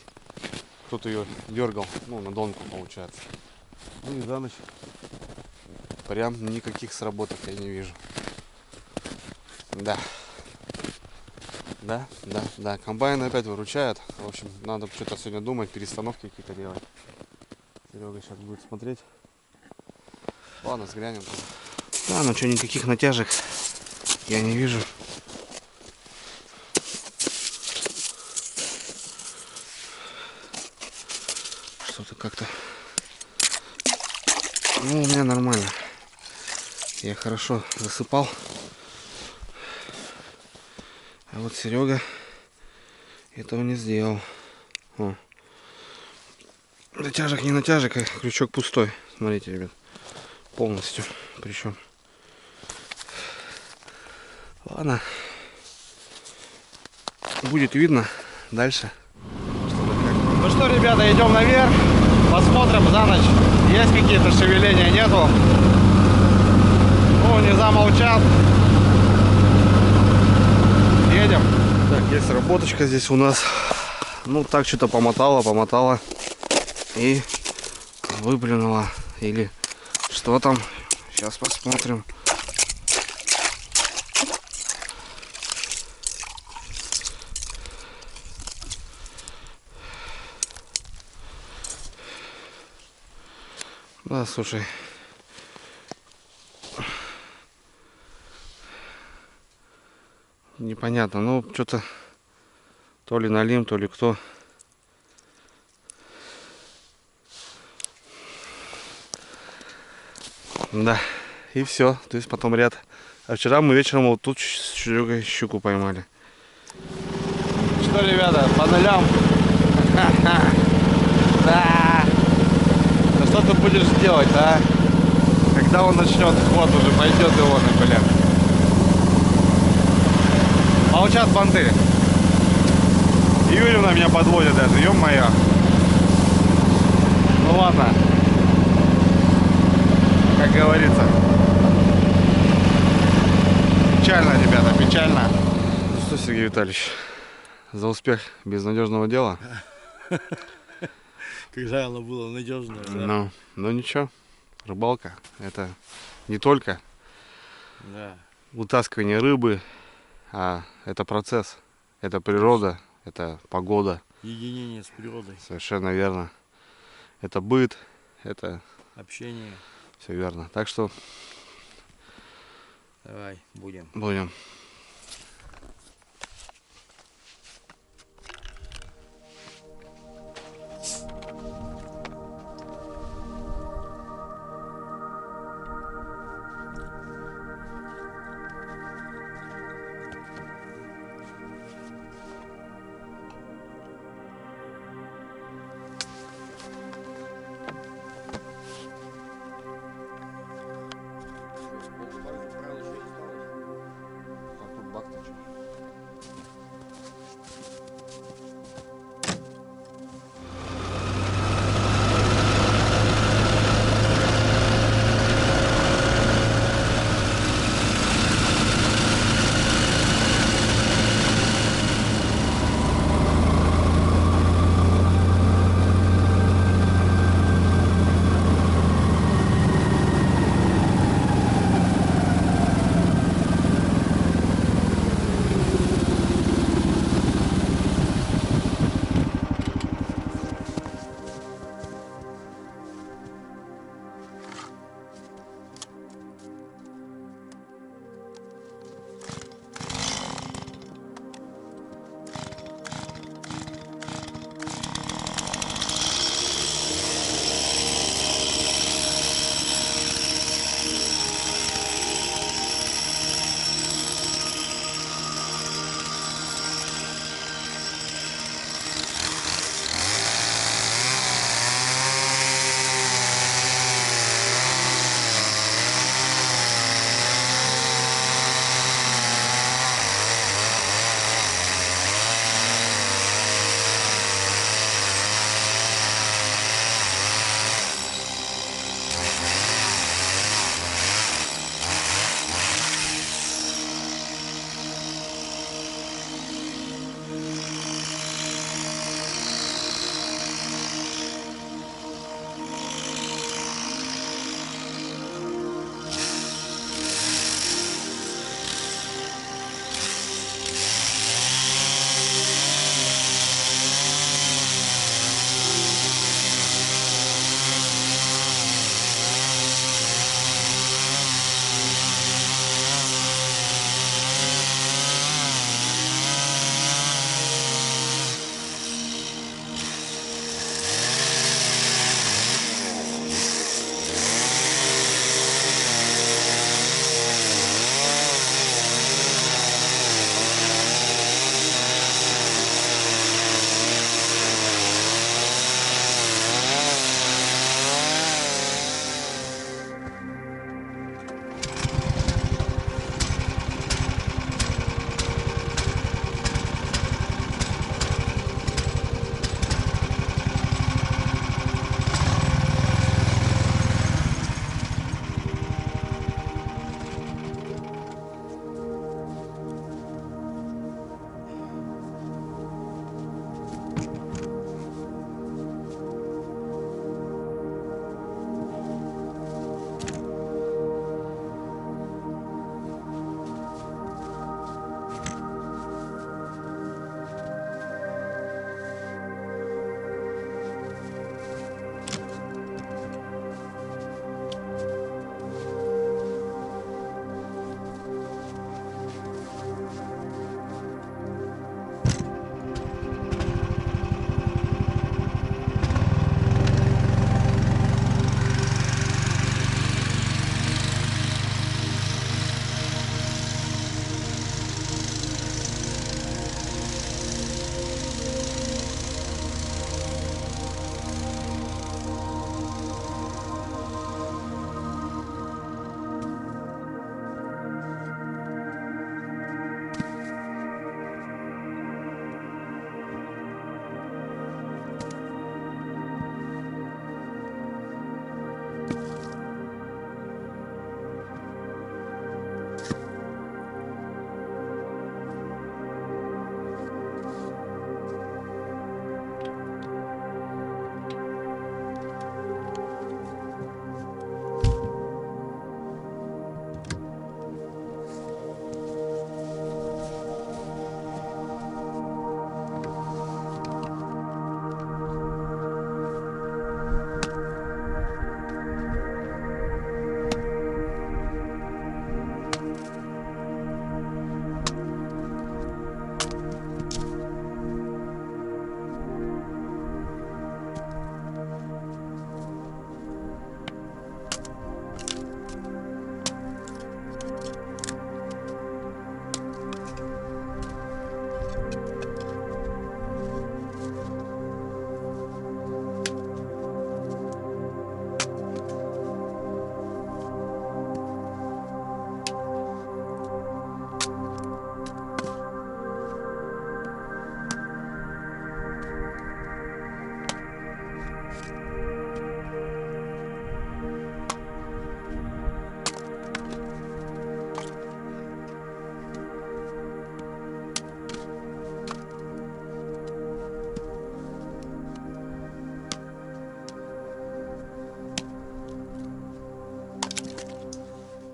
кто-то ее дергал, ну, на донку, получается. Ну и за ночь прям никаких сработок я не вижу. Да. Да, комбайн опять выручает. В общем, надо что-то сегодня думать, перестановки какие-то делать. Серега сейчас будет смотреть. Ладно, взглянем. Да, ну что, никаких натяжек я не вижу. Что-то как-то... Ну, у меня нормально. Я хорошо засыпал. А вот Серега этого не сделал. О. Натяжек не натяжек, а крючок пустой. Смотрите, ребят. Полностью. Причем. Ладно. Будет видно дальше. Ну что, ребята, идем наверх. Посмотрим за ночь. Есть какие-то шевеления, нету. Ну, не замолчат. Едем. Так, есть работочка здесь у нас. Ну, так что-то помотала. И выплюнула. Или что там? Сейчас посмотрим. Да, слушай. Непонятно, ну что-то то ли налим, то ли кто. Да, и все, то есть потом ряд. А вчера мы вечером вот тут с Серегой щуку поймали. Что, ребята, по нулям? Да. Ну что ты будешь делать, а? Когда он начнет ход, уже пойдет его на блин. Молчат банты. Юрьевна меня подводит даже, ё-моё. Ну ладно. Как говорится. Печально, ребята, печально. Ну что, Сергей Витальевич, за успех безнадежного дела. Когда оно было надежное. Да. Ну ничего, рыбалка это не только Да. вытаскивание рыбы, а это процесс, это природа, это погода. Единение с природой. Совершенно верно. Это быт, это Общение. все верно. Так что Давай, будем. будем.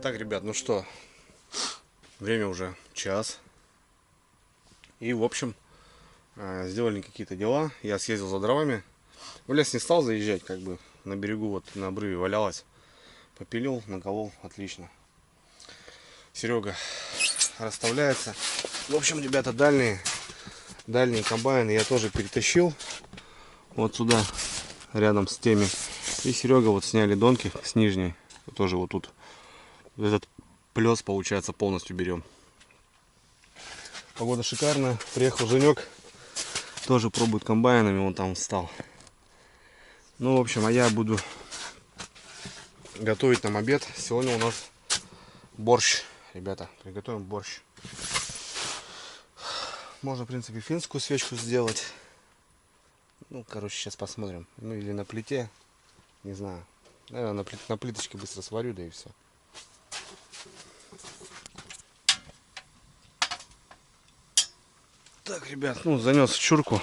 Так, ребят, ну что, время уже час. И, в общем, сделали какие-то дела. Я съездил за дровами. В лес не стал заезжать, как бы на берегу, вот на обрыве валялась. Попилил, наколол, отлично. Серега расставляется. В общем, ребята, дальние комбайны я тоже перетащил вот сюда, рядом с теми. И Серега вот сняли донки с нижней. Тоже вот тут. Этот плес, получается, полностью берем. Погода шикарная. Приехал Женек. Тоже пробует комбайнами. Он там встал. Ну, в общем, а я буду готовить нам обед. Сегодня у нас борщ. Ребята, приготовим борщ. Можно, в принципе, финскую свечку сделать. Ну, короче, сейчас посмотрим. Ну, или на плите. Не знаю. Наверное, на плиточке быстро сварю, да и все. Так, ребят, ну, занес чурку.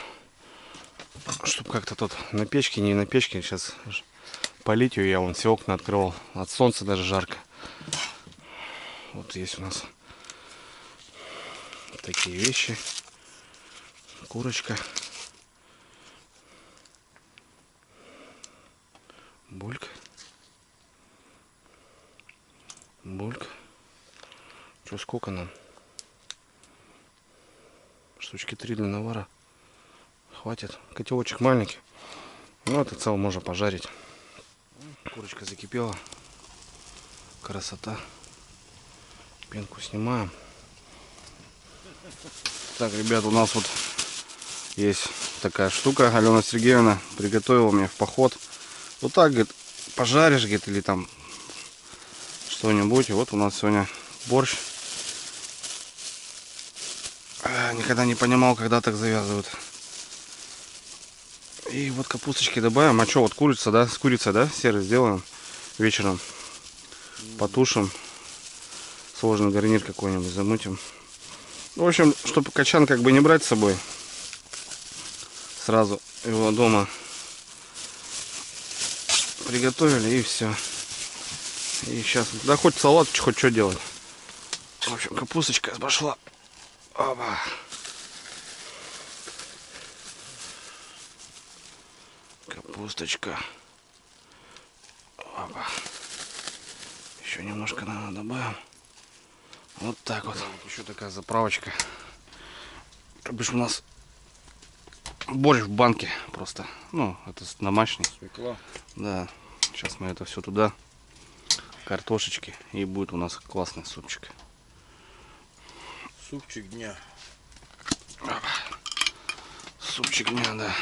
Чтобы как-то тут на печке, не на печке. Сейчас полить ее. Я вон все окна открывал. От солнца даже жарко. Вот есть у нас такие вещи. Курочка. Бульк. Бульк. Что, сколько нам? Штучки 3 для навара. Хватит. Котелочек маленький. Ну, это целое можно пожарить. Курочка закипела. Красота. Пенку снимаем. Так, ребят, у нас вот есть такая штука. Алена Сергеевна приготовила мне в поход. Вот так, говорит, пожаришь, говорит, или там что-нибудь. И вот у нас сегодня борщ. Никогда не понимал, когда так завязывают. И вот капусточки добавим. А что, вот курица, да? С курицей, да? Серый сделаем вечером. Потушим. Сложный гарнир какой-нибудь замутим. В общем, чтобы качан как бы не брать с собой. Сразу его дома приготовили, и все. И сейчас, да хоть салат, хоть что делать. В общем, капусточка пошла. Опа. Капусточка. Опа. Еще немножко, наверное, добавим. Вот так вот. Еще такая заправочка. Как бы ж у нас борщ в банке просто. Ну, это домашний. Свекла. Да. Сейчас мы это все туда. Картошечки. И будет у нас классный супчик. Супчик дня. Супчик дня, да.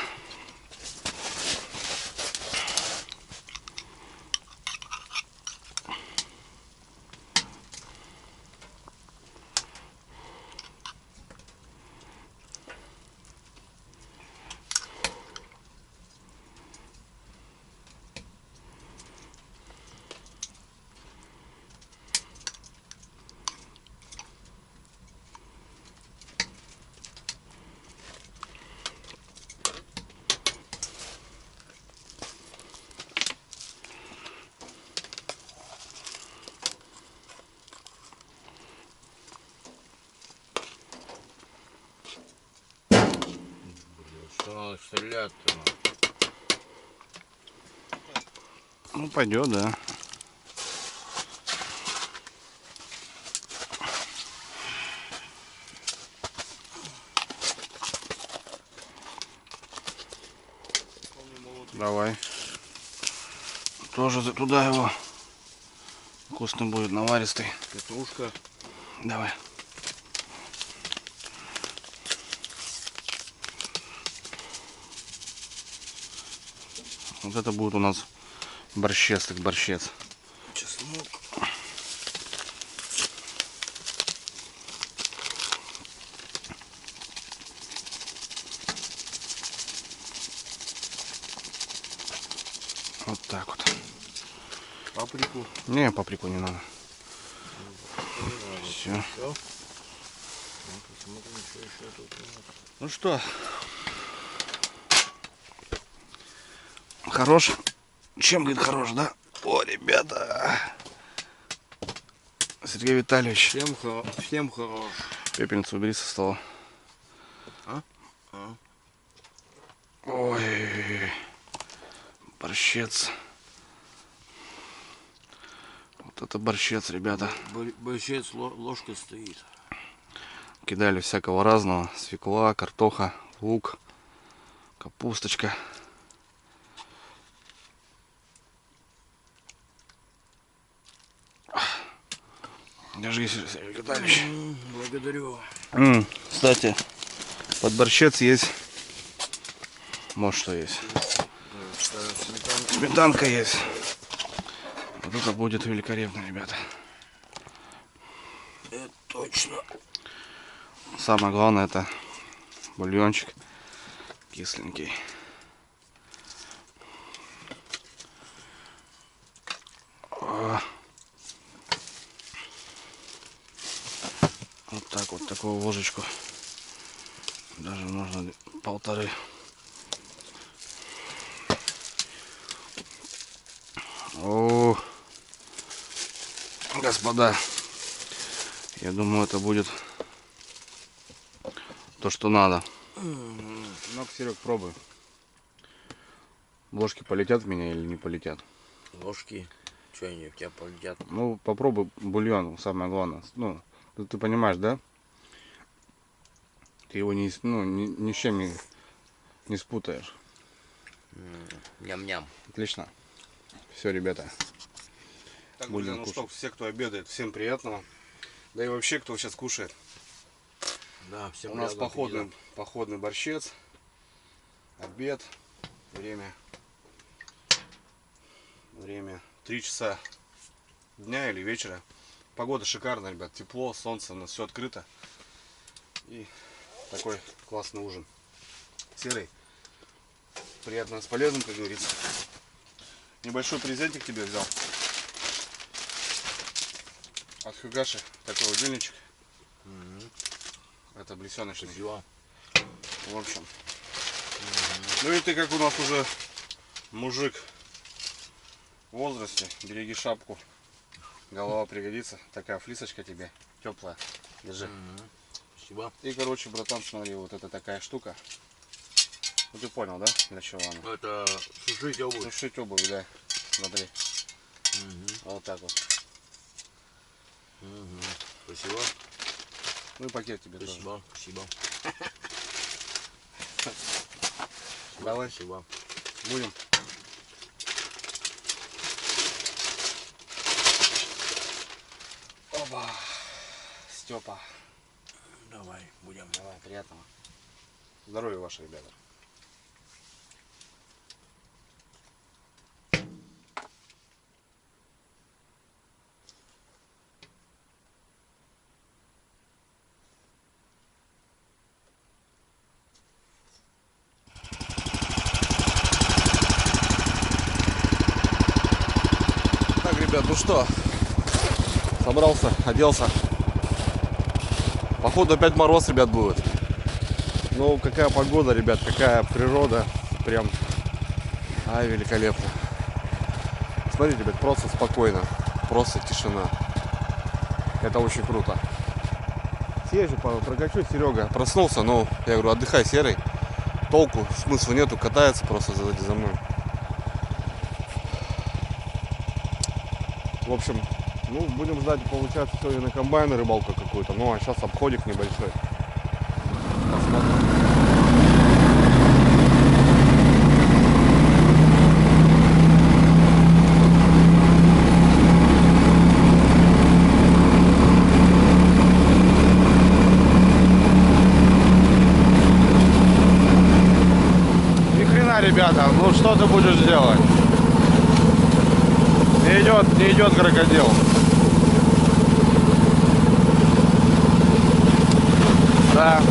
Что надо стрелять-то? Ну, пойдет, да. Давай. Тоже туда его. Вкусно будет, наваристый. Петрушка. Давай. Вот это будет у нас борщец, так борщец. Чеснок. Вот так вот. Паприку. Не, паприку не надо. Все. Ну что? Хорош? Чем, говорит, хорош, да? О, ребята! Сергей Витальевич. Всем хорош. Пепельницу убери со стола. А? Ой, борщец. Вот это борщец, ребята. Борщец ложка стоит. Кидали всякого разного. Свекла, картоха, лук, капусточка. Держись, Сергей Витальевич. Благодарю. Кстати, под борщец есть. Вот что есть. Сметанка есть. Вот это будет великолепно, ребята. Это точно. Самое главное это бульончик кисленький. Вот так вот, такую ложечку. Даже можно 1,5. О, господа, я думаю, это будет то, что надо. Ну, Серег, пробуй. Ложки полетят в меня или не полетят? Ложки. Что они у тебя полетят? Ну, попробуй бульон, самое главное. Ну, ты понимаешь, да? Ты его ни с чем не спутаешь. Ням-ням. Отлично. Все, ребята. Так, друзья, ну что, все, кто обедает, всем приятного. Да и вообще, кто сейчас кушает. Да, всем У нас походный борщец. Обед. Время 3 часа дня или вечера. Погода шикарная, ребят. Тепло, солнце, у нас все открыто. И такой классный ужин. Серый, приятно с полезным, как говорится. Небольшой презентик тебе взял. От Хюгаши такой удильничек. Это блесеночный. В общем. Ну и ты, как у нас уже мужик в возрасте, береги шапку. Голова пригодится. Такая флисочка тебе теплая. Держи. Спасибо. И, короче, братан, смотри, вот это такая штука. Ну ты понял, да? Для чего она? Это сушить обувь. Сушить обувь, да. Смотри. Вот так вот. Спасибо. Ну и пакет тебе тоже. Спасибо. Спасибо. Давай. Спасибо. Будем. Оба. Степа. Давай, будем. Давай, приятного. Здоровья ваше, ребята. Так, ребят, ну что, собрался, оделся. Походу опять мороз, ребят, будет. Ну, какая погода, ребят, какая природа. Прям, великолепно. Смотрите, ребят, просто спокойно. Просто тишина. Это очень круто. Съезжу, прокачу, Серега. Проснулся, но я говорю, отдыхай, Серый. Толку, смысла нету, катается просто сзади за мной. В общем, ну, будем ждать, получается, сегодня на комбайне рыбалку какую-то. Ну, а сейчас обходик небольшой. Посмотрим. Ни хрена, ребята, ну что ты будешь делать? Не идет крокодил. Да,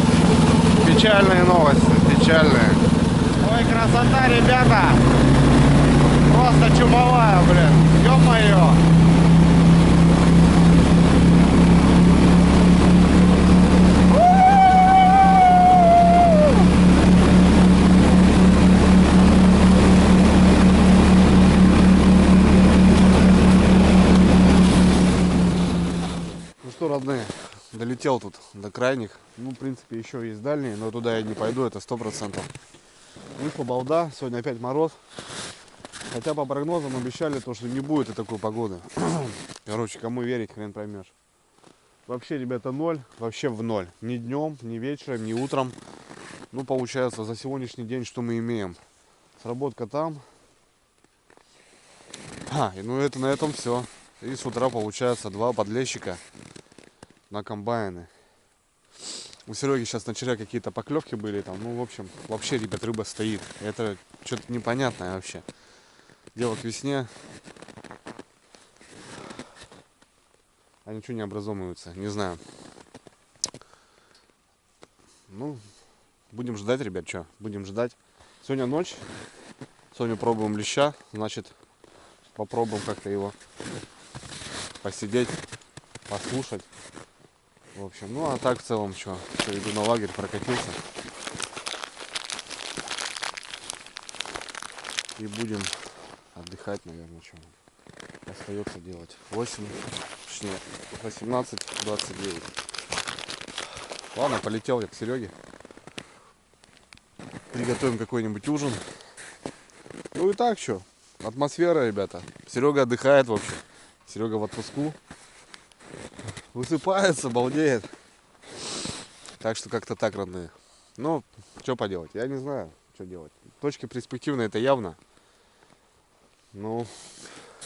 печальные новости, печальные. Ой, красота, ребята. Просто чумовая, блин. Ё-моё. долетел тут до крайних. Ну, в принципе, еще есть дальние, но туда я не пойду, это 100%. Вышла балда, сегодня опять мороз. Хотя по прогнозам обещали то, что не будет и такой погоды. Короче, кому верить, хрен поймешь. Вообще, ребята, ноль, вообще в ноль. Ни днем, ни вечером, ни утром. Ну, получается, за сегодняшний день что мы имеем? Сработка там. И ну это на этом все. И с утра получается 2 подлещика на комбайны. У Сереги сейчас на вчера какие-то поклевки были там. Ну, в общем, вообще, ребят, рыба стоит. Это что-то непонятное вообще. Дело к весне. А ничего не образовываются. Не знаю. Ну, будем ждать, ребят, что? Будем ждать. Сегодня ночь. Сегодня пробуем леща. Значит, попробуем как-то его посидеть, послушать. В общем, ну а так в целом что? Иду на лагерь, прокатился. И будем отдыхать, наверное, что остается делать. 8, точнее, 18:29. Ладно, полетел я к Сереге. Приготовим какой-нибудь ужин. Ну и так что, атмосфера, ребята. Серега отдыхает вообще. Серега в отпуску. Высыпается, балдеет. Так что как-то так, родные. Ну, что поделать, я не знаю, что делать. Точки перспективные это явно. Ну,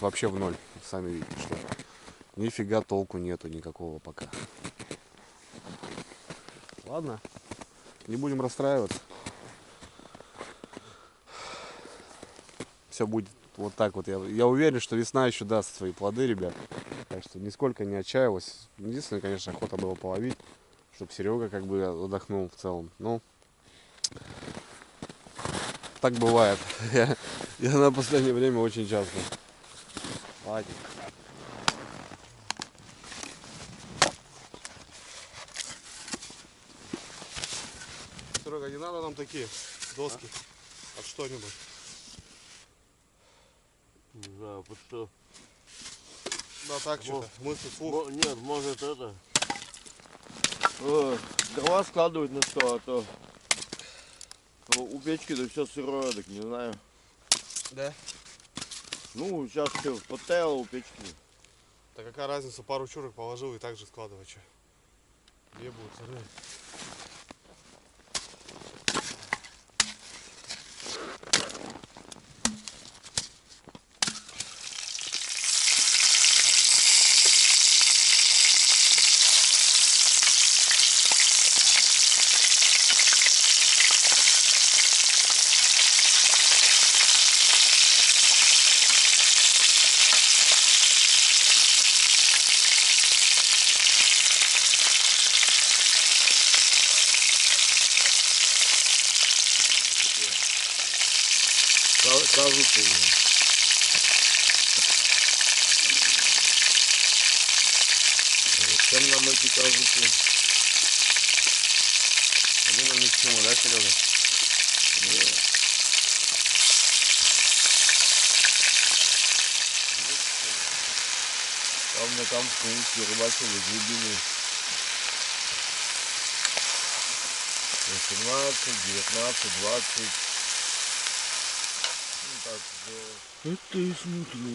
вообще в ноль. Сами видите, что нифига толку нету никакого пока. Ладно, не будем расстраиваться. Все будет вот так вот. Я уверен, что весна еще даст свои плоды, ребят. Так что нисколько не отчаивалась. Единственное, конечно, охота было половить, чтобы Серега как бы отдохнул в целом. Ну, так бывает. Я на последнее время очень часто. Ладно. Серега, не надо нам такие доски. От что-нибудь. Не знаю, под что. Да так что-то. Мысли вслух. Нет, может это. Дрова складывать на что, а то у печки да все сырое, так не знаю. Да? Ну, сейчас все подтаяло у печки. Да какая разница, пару чурок положил и так же складывать. Что? Где будет сырые? Кажется, зачем нам эти кажутся? Они нам ни к чему, да, Серега? Нет. Там на Камском устье рыбачили глубины 18, 19, 20. Ну так, Это и смотрю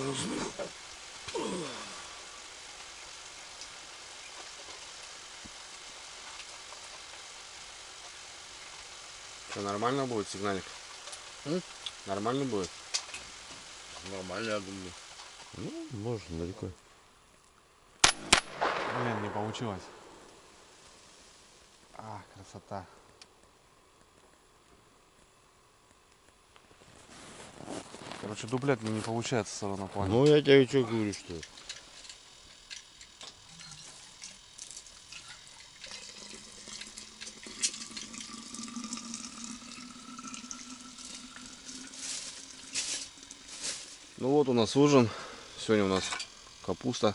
разных. Что, нормально будет сигналик? Нормально будет? нормально, я думаю. Ну, можно далеко. Блин, не получилось. Красота. Короче, дуплет мне не получается все равно, понял. Ну, я тебе что говорю, что... Ну вот у нас ужин. Сегодня у нас капуста.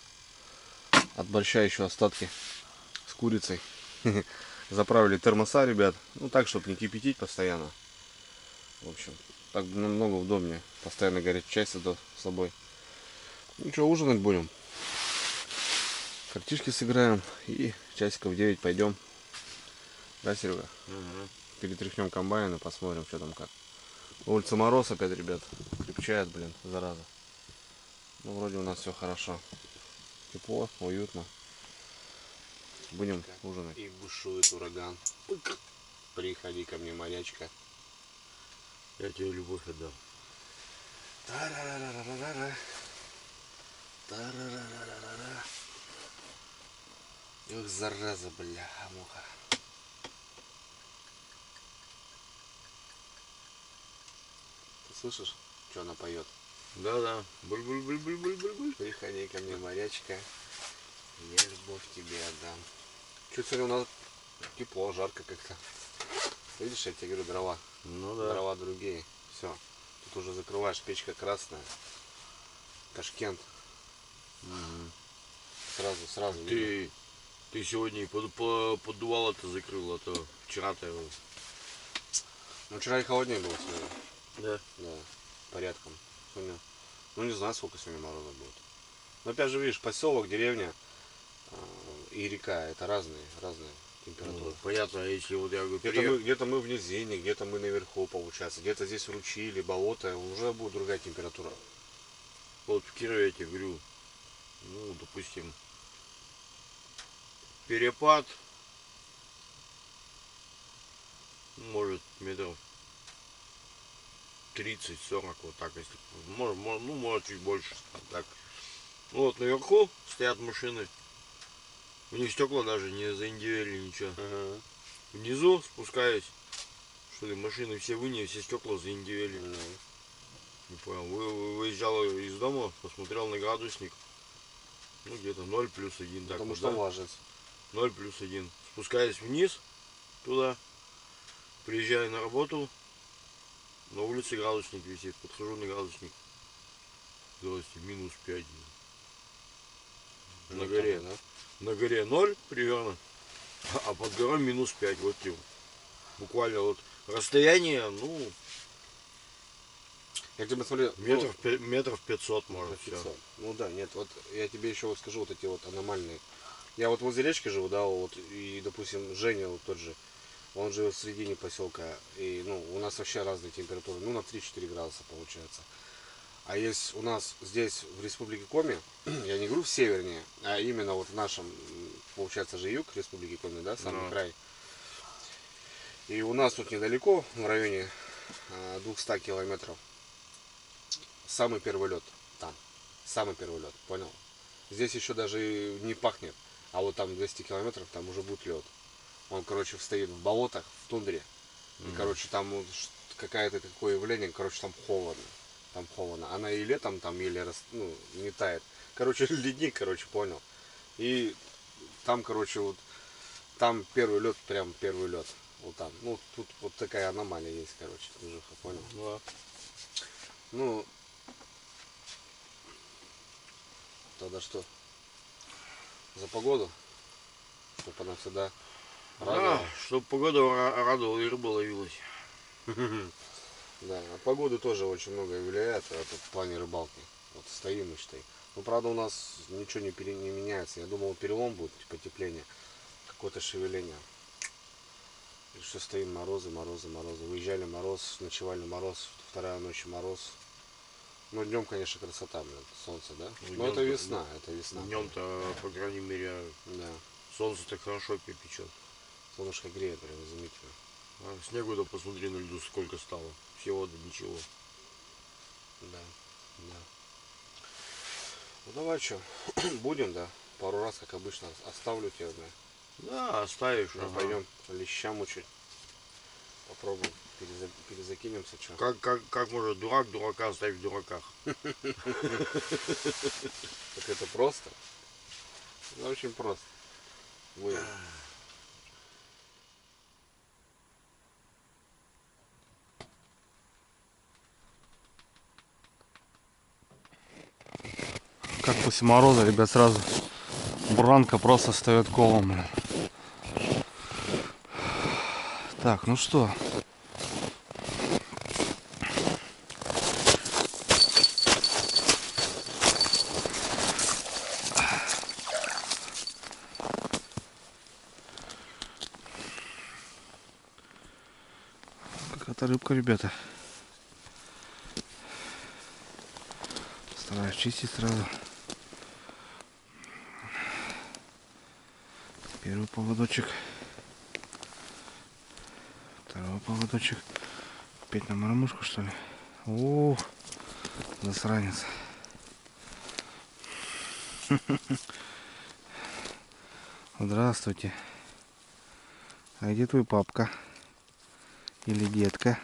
От борща еще остатки с курицей. Заправили термоса, ребят. Ну так, чтобы не кипятить постоянно. В общем, так намного удобнее. Постоянно горячий чай с собой. Ну что, ужинать будем. Картишки сыграем и часиков 9 пойдем. Да, Серега? Перетряхнем комбайн и посмотрим, что там как. Улица мороз опять, ребят. Крепчает, блин, зараза. Ну, вроде у нас все хорошо. Тепло, уютно. Будем ужинать. И бушует ураган. Приходи ко мне, морячка. Я тебе любовь отдам. Тарарарарара. Тарарарарара. Ох, зараза, бля, муха. Ты слышишь, что она поет? Да-да. Буль-буль-буль-буль-буль-буль-буль. Приходи ко мне, морячка. Я любовь тебе отдам. Чуть смотри, у нас тепло, жарко как-то. Видишь, я тебе говорю, дрова. Ну да. Дрова другие. Все. Тут уже закрываешь, печка красная. Ташкент. Сразу видно. Ты сегодня и поддувало-то закрыл, а то вчера-то его. Ну, вчера и холоднее было сегодня. Да. Да, порядком. Сегодня, ну, не знаю, сколько сегодня мороза будет. Но опять же, видишь, поселок, деревня и река, это разные температуры. Ну, понятно, если вот я говорю, Где-то мы в низине, где-то мы наверху, получается. Где-то здесь ручьи или болото, уже будет другая температура. вот в Кирове я тебе говорю, ну, допустим, перепад, может, метров 30-40, вот так, если, может чуть больше, так. Вот наверху стоят машины, у них стекла даже не заиндивели, ничего. Внизу спускаясь, что ли, машины все выни, все стекла заиндивели. Не понял, выезжал из дома, посмотрел на градусник, ну где-то 0 плюс 1. Потому вот, что да? ложится. 0 плюс 1. Спускаясь вниз, туда, приезжаю на работу, на улице градусник висит, подхожу на градусник, здрасте, минус 5. На горе, да? На горе 0 примерно, а под горой минус 5, вот типа. Буквально вот расстояние, ну, Я тебе смотрю, метров 500 может. 500. Все. Ну да, нет, вот я тебе еще вот скажу вот эти вот аномальные. Я вот возле речки живу, да, вот, и, допустим, Женя вот тот же, он живет в середине поселка, и, ну, у нас вообще разные температуры, ну, на 3-4 градуса получается. А есть у нас здесь, в Республике Коми, я не говорю в севернее, а именно вот в нашем, получается же юг Республики Коми, да, самый край. И у нас тут недалеко, в районе 200 километров, самый первый лед там. Самый первый лед, понял? Здесь еще даже не пахнет. А вот там 200 километров, там уже будет лед. Он, короче, стоит в болотах, в тундре. И, короче, там вот какое-то такое явление, короче, там холодно. Там холодно. Она и летом там еле не тает. Короче, ледник, короче, понял. И там, короче, вот там первый лед, прям первый лед. Вот там. Ну, тут вот такая аномалия есть, короче, движуха, понял? Да. Ну, тогда что? За погоду? Чтобы она всегда радовала. Да, чтобы погода радовала и рыба ловилась. Да, а погода тоже очень многое влияет в плане рыбалки. Вот стоим и считай. Ну, правда, у нас ничего не меняется. Я думал, перелом будет, потепление, какое-то шевеление. И что стоим, морозы. Выезжали мороз, ночевали мороз, вторая ночь мороз. Ну, днем, конечно, красота, блин, солнце, да? Но это весна, Днем-то, по крайней мере, Да. солнце так хорошо печет. Солнышко греет, прям изумительно. А снегу-то посмотри на льду, сколько стало. Всего да ничего. Да. Ну давай что, будем, да? Пару раз, как обычно, оставлю тебя, да? Да, оставишь. Пойдем леща мучить. Попробуем, перезакинемся, что. Как может дурак дурака оставить в дураках? Так это просто? Это очень просто. Будем. Как после мороза, ребят, сразу буранка просто встает колом, блин. Так, ну что? Какая-то рыбка, ребята. Стараюсь чистить сразу. Первый поводочек. Второй поводочек. Опять на мормышку, что ли? О, засранец. Здравствуйте. А где твой папка? Или детка?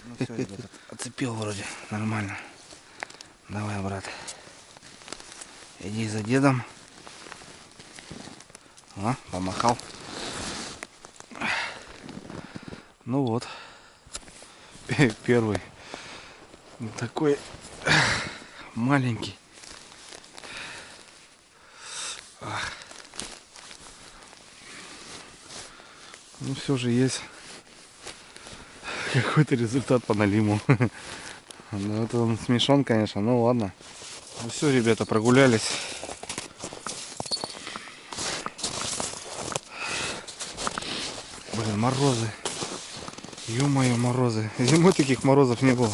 Ну все, ребята. Оцепил вроде. Нормально. Давай, брат. Иди за дедом. О, помахал. Ну вот. Первый. Такой маленький. Ну все же есть какой-то результат по налиму. Ну это он смешон, конечно, ну ладно. Ну все, ребята, прогулялись. Блин, морозы. Ё-моё, морозы. Зимой таких морозов не было.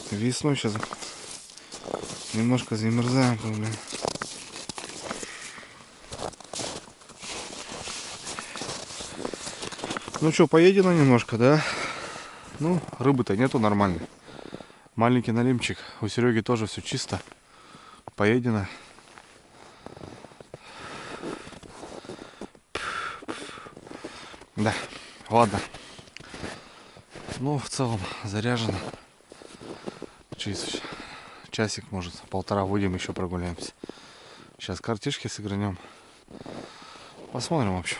Весной сейчас немножко замерзаем, блин. Ну что, поедено немножко, да? Ну, рыбы-то нету нормально. Маленький налимчик. У Сереги тоже все чисто. Поедено. Да, ладно. Ну, в целом, заряжено. Через часик, может, полтора выйдем, еще прогуляемся. Сейчас картишки сыгранем. Посмотрим, в общем.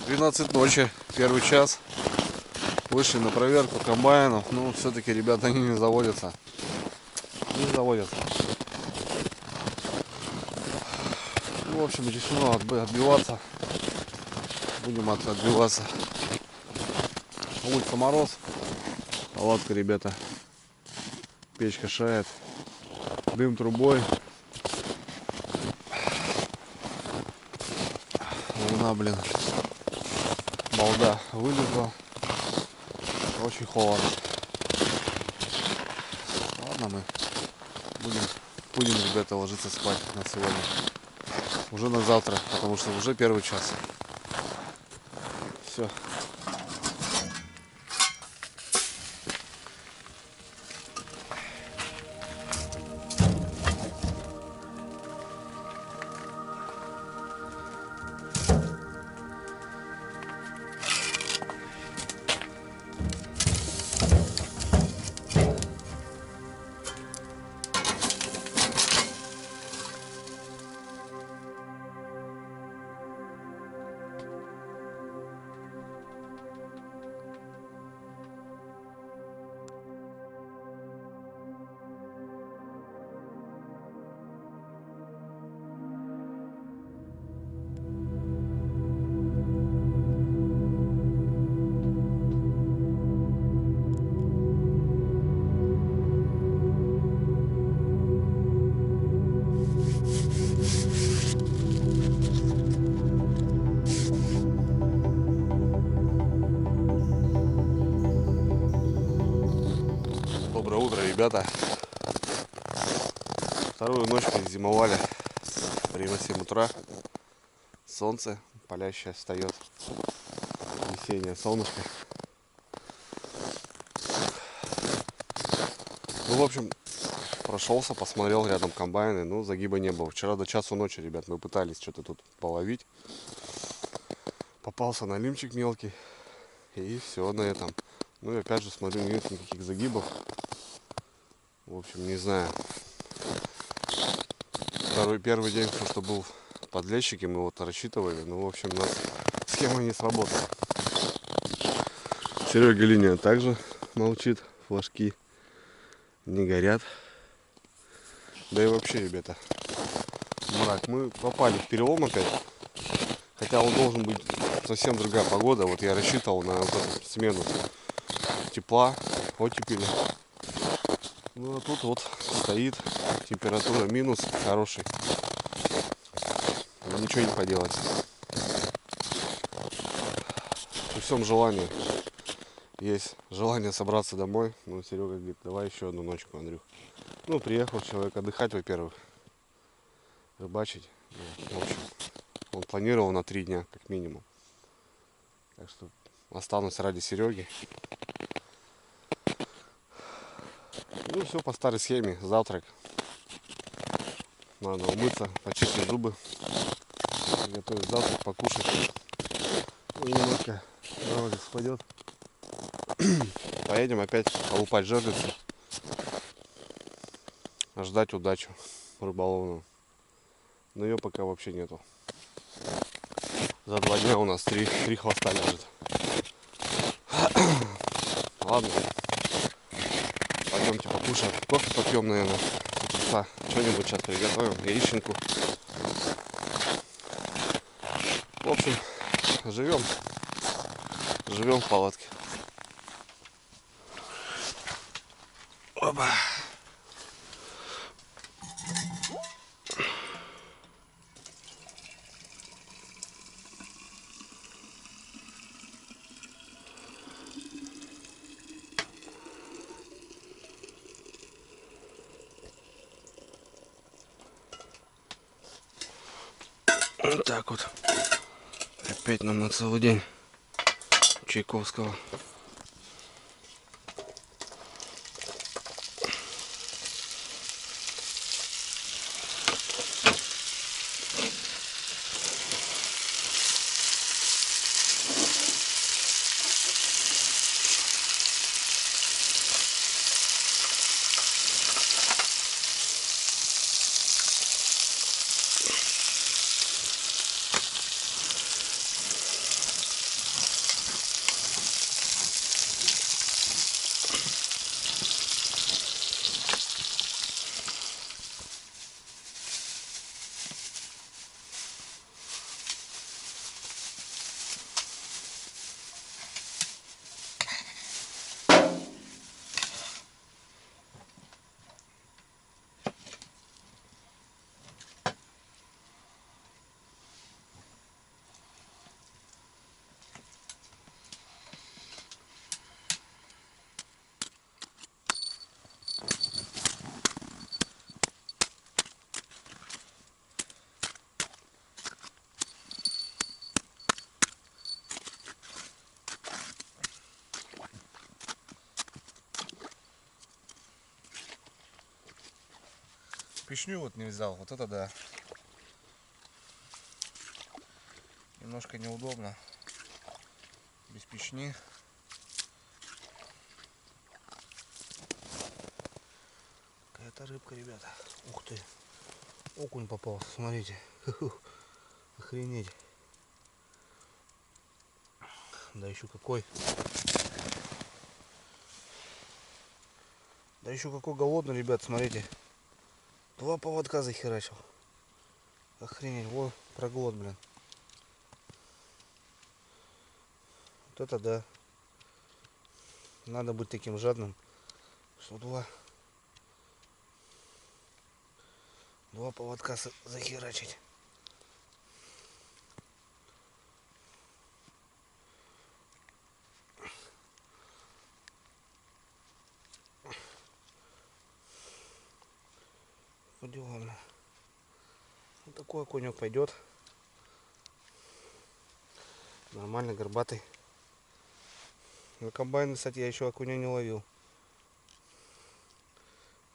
12 ночи, первый час. Вышли на проверку комбайнов. Ну, все-таки, ребята, они не заводятся. Не заводятся. Ну, в общем, решено отбиваться. Будем отбиваться. Улица мороз. Палатка, ребята. Печка шает. Дым трубой. Луна, блин. Балда вылезла. Очень холодно. Ладно, мы будем, ребята, ложиться спать на сегодня. Уже на завтра, потому что уже первый час. Все. Доброе утро, ребята. Вторую ночь как зимовали. Время 7 утра. Солнце палящее встает. Весеннее солнышко. Ну, в общем, прошелся, посмотрел рядом комбайны. Ну, загиба не было. Вчера до часу ночи, ребят, мы пытались что-то тут половить. Попался налимчик мелкий. И все на этом. Ну и опять же смотрю, нет никаких загибов. В общем, не знаю. Первый день, что был подлещики, мы вот рассчитывали. Ну, в общем, у нас схема не сработала. Серега линия также молчит. Флажки не горят. Да и вообще, ребята, мрак. Мы попали в перелом опять. Хотя он должен быть совсем другая погода. Вот я рассчитывал на вот эту смену тепла, оттепели. Ну а тут вот стоит температура минус хороший. Ничего не поделать. всем желании. Есть желание собраться домой. Ну, Серега говорит, давай еще одну ночку, Андрюх. Ну, приехал человек отдыхать, во-первых. Рыбачить. Ну, в общем, он планировал на 3 дня, как минимум. Так что останусь ради Сереги. Ну, все по старой схеме. Завтрак. Надо умыться, почистить зубы. Готовить завтрак, покушать. Ну, немножко дорога спадет. Поедем опять колупать жерлицы. Ждать удачу рыболовную. Но ее пока вообще нету. За 2 дня у нас 3 хвоста лежит. Ладно. Пойдемте покушаем. Кофе попьем, наверное. Что-нибудь сейчас приготовим. Яичницу. В общем, живем. Живем в палатке. Опа. Вот так вот. Опять нам на целый день Чайковского. Печню вот не взял, вот это да. Немножко неудобно. Без печни. Какая-то рыбка, ребята. Ух ты. Окунь попался, смотрите. Охренеть. Да еще какой. Да еще какой голодный, ребят, смотрите. 2 поводка захерачил. Охренеть, вот проглот, блин. Вот это да. Надо быть таким жадным, что 2 поводка захерачить. По делам. Вот такой окунек пойдет. Нормально, горбатый. На комбайн, кстати, я еще окуня не ловил.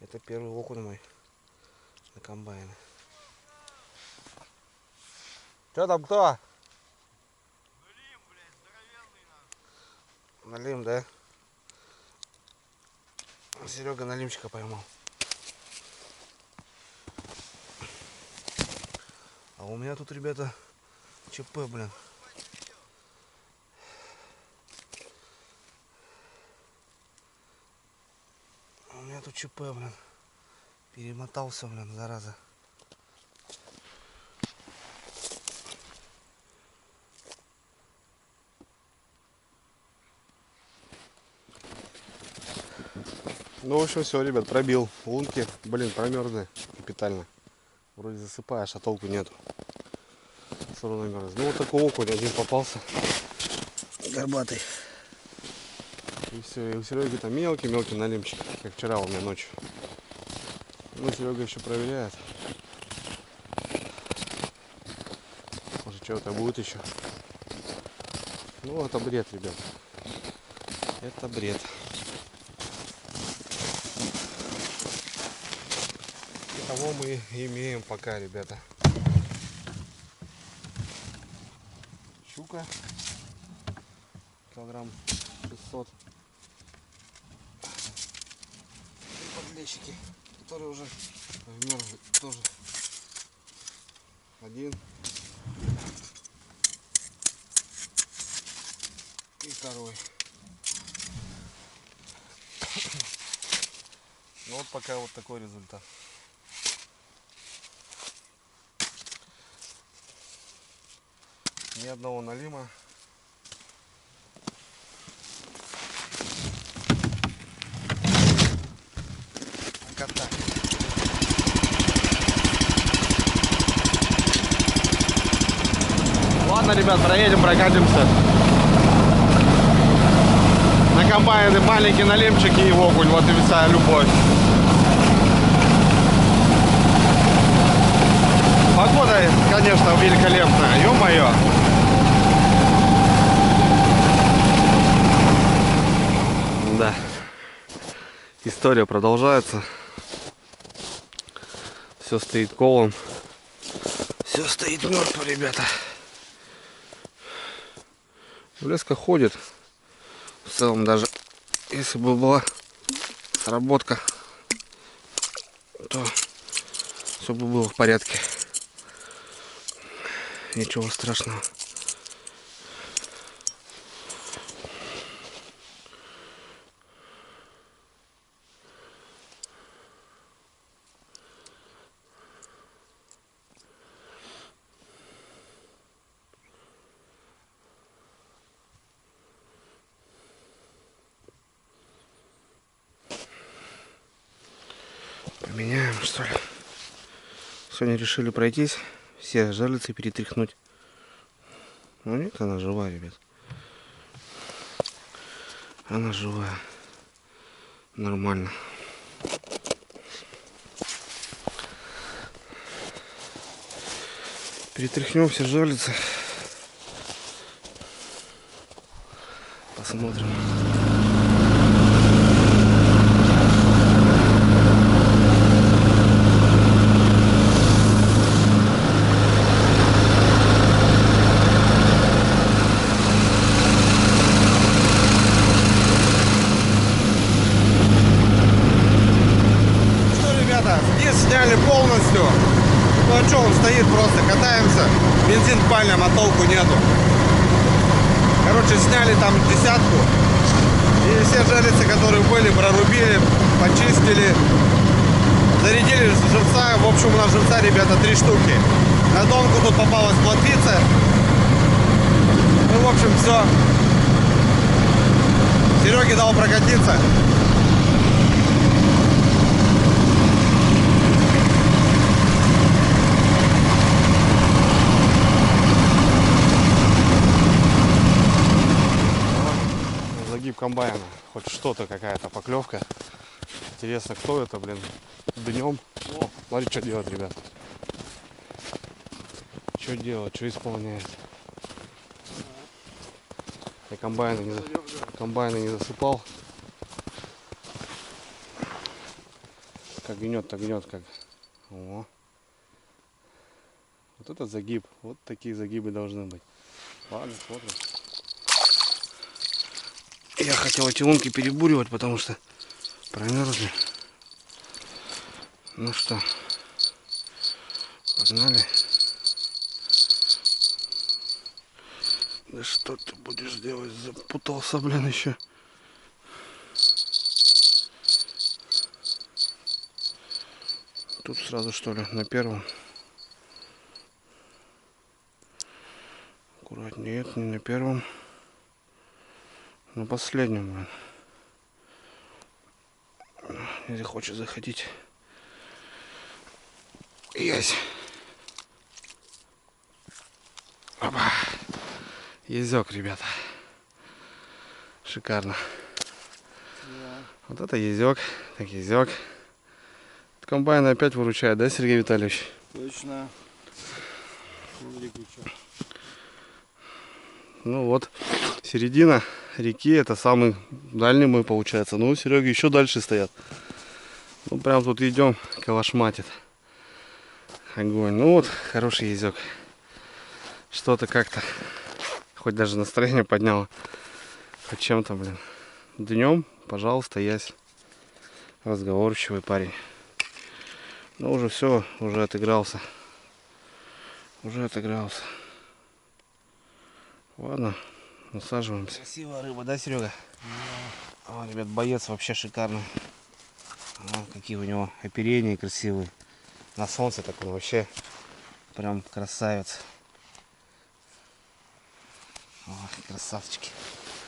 Это первый окунь мой на комбайне. Че там кто? Налим, блядь, здоровенный нам. Налим, да? Серега налимчика поймал. А у меня тут, ребята, ЧП, блин. У меня тут ЧП, блин. Перемотался, блин, зараза. Ну, в общем, все, ребят, пробил лунки. Блин, промерзли капитально. Вроде засыпаешь, а толку нету. Все равно мерз. Ну, вот такой окунь один попался. горбатый. И все, и у Сереги там мелкий налимчик, как вчера у меня ночью. Ну, Серега еще проверяет. Может, что-то будет еще. Ну, это бред, ребят. Это бред. Итого мы имеем пока, ребята. Щука. Килограмм 600. И подлещики, которые уже вмерзли тоже. Один. И второй. Ну вот пока вот такой результат. Ни одного налима. Кота. Ладно, ребят, проедем, прокатимся. На комбайне маленькие налимчики и окунь. Вот и вся любовь. Погода, конечно, великолепная. Ё-моё. Да. История продолжается. Все стоит колом. Все стоит мертво, ребята. Леска ходит. В целом, даже если бы была сработка, то все бы было в порядке. Ничего страшного. Поменяем, что ли? Сегодня решили пройтись, все жерлицы перетряхнуть. Ну нет, она живая, ребят. Она живая. Нормально. Перетряхнем все жерлицы. Посмотрим. Сняли полностью. Ну а что, он стоит просто, катаемся. Бензин пальнем, а толку нету. Короче, сняли там десятку. И все жерлицы, которые были, прорубили, почистили. Зарядили живца. В общем, у нас живца, ребята, 3 штуки. На донку тут попалась плотвица. Ну, в общем, все. Сереге дал прокатиться. Загиб комбайна, хоть что-то, какая-то поклевка. Интересно, кто это, блин, днем. О, смотри, что делать, ребят. Что делать, что исполняет. Я комбайны не засыпал. Как гнет, так гнет, как. О. Вот это загиб. Вот такие загибы должны быть. Ладно, смотрим. Я хотел эти лунки перебуривать, потому что промерзли. Ну что, погнали. Да что ты будешь делать? Запутался, блин, еще. Тут сразу, что ли, на первом. Аккуратнее, нет, не на первом. На последнем, блин. Если хочет заходить. Есть. Опа. Езёк, ребята. Шикарно. Вот это езек, так езек. Комбайн опять выручает, да, Сергей Витальевич? Точно. Смотри, что. Ну вот, середина реки, это самый дальний мой получается. Ну, у Сереги еще дальше стоят. Ну, прям тут идем, калашматит. Огонь. Ну вот, хороший езек. Что-то как-то, хоть даже настроение подняло. Хоть чем-то, блин. Днем, пожалуйста, есть разговорчивый парень. Ну, уже все, уже отыгрался. Уже отыгрался. Ладно, насаживаемся. Красивая рыба, да, Серега? Да. О, ребят, боец вообще шикарный. О, какие у него оперения красивые. На солнце так он вообще прям красавец. Ой, красавчики.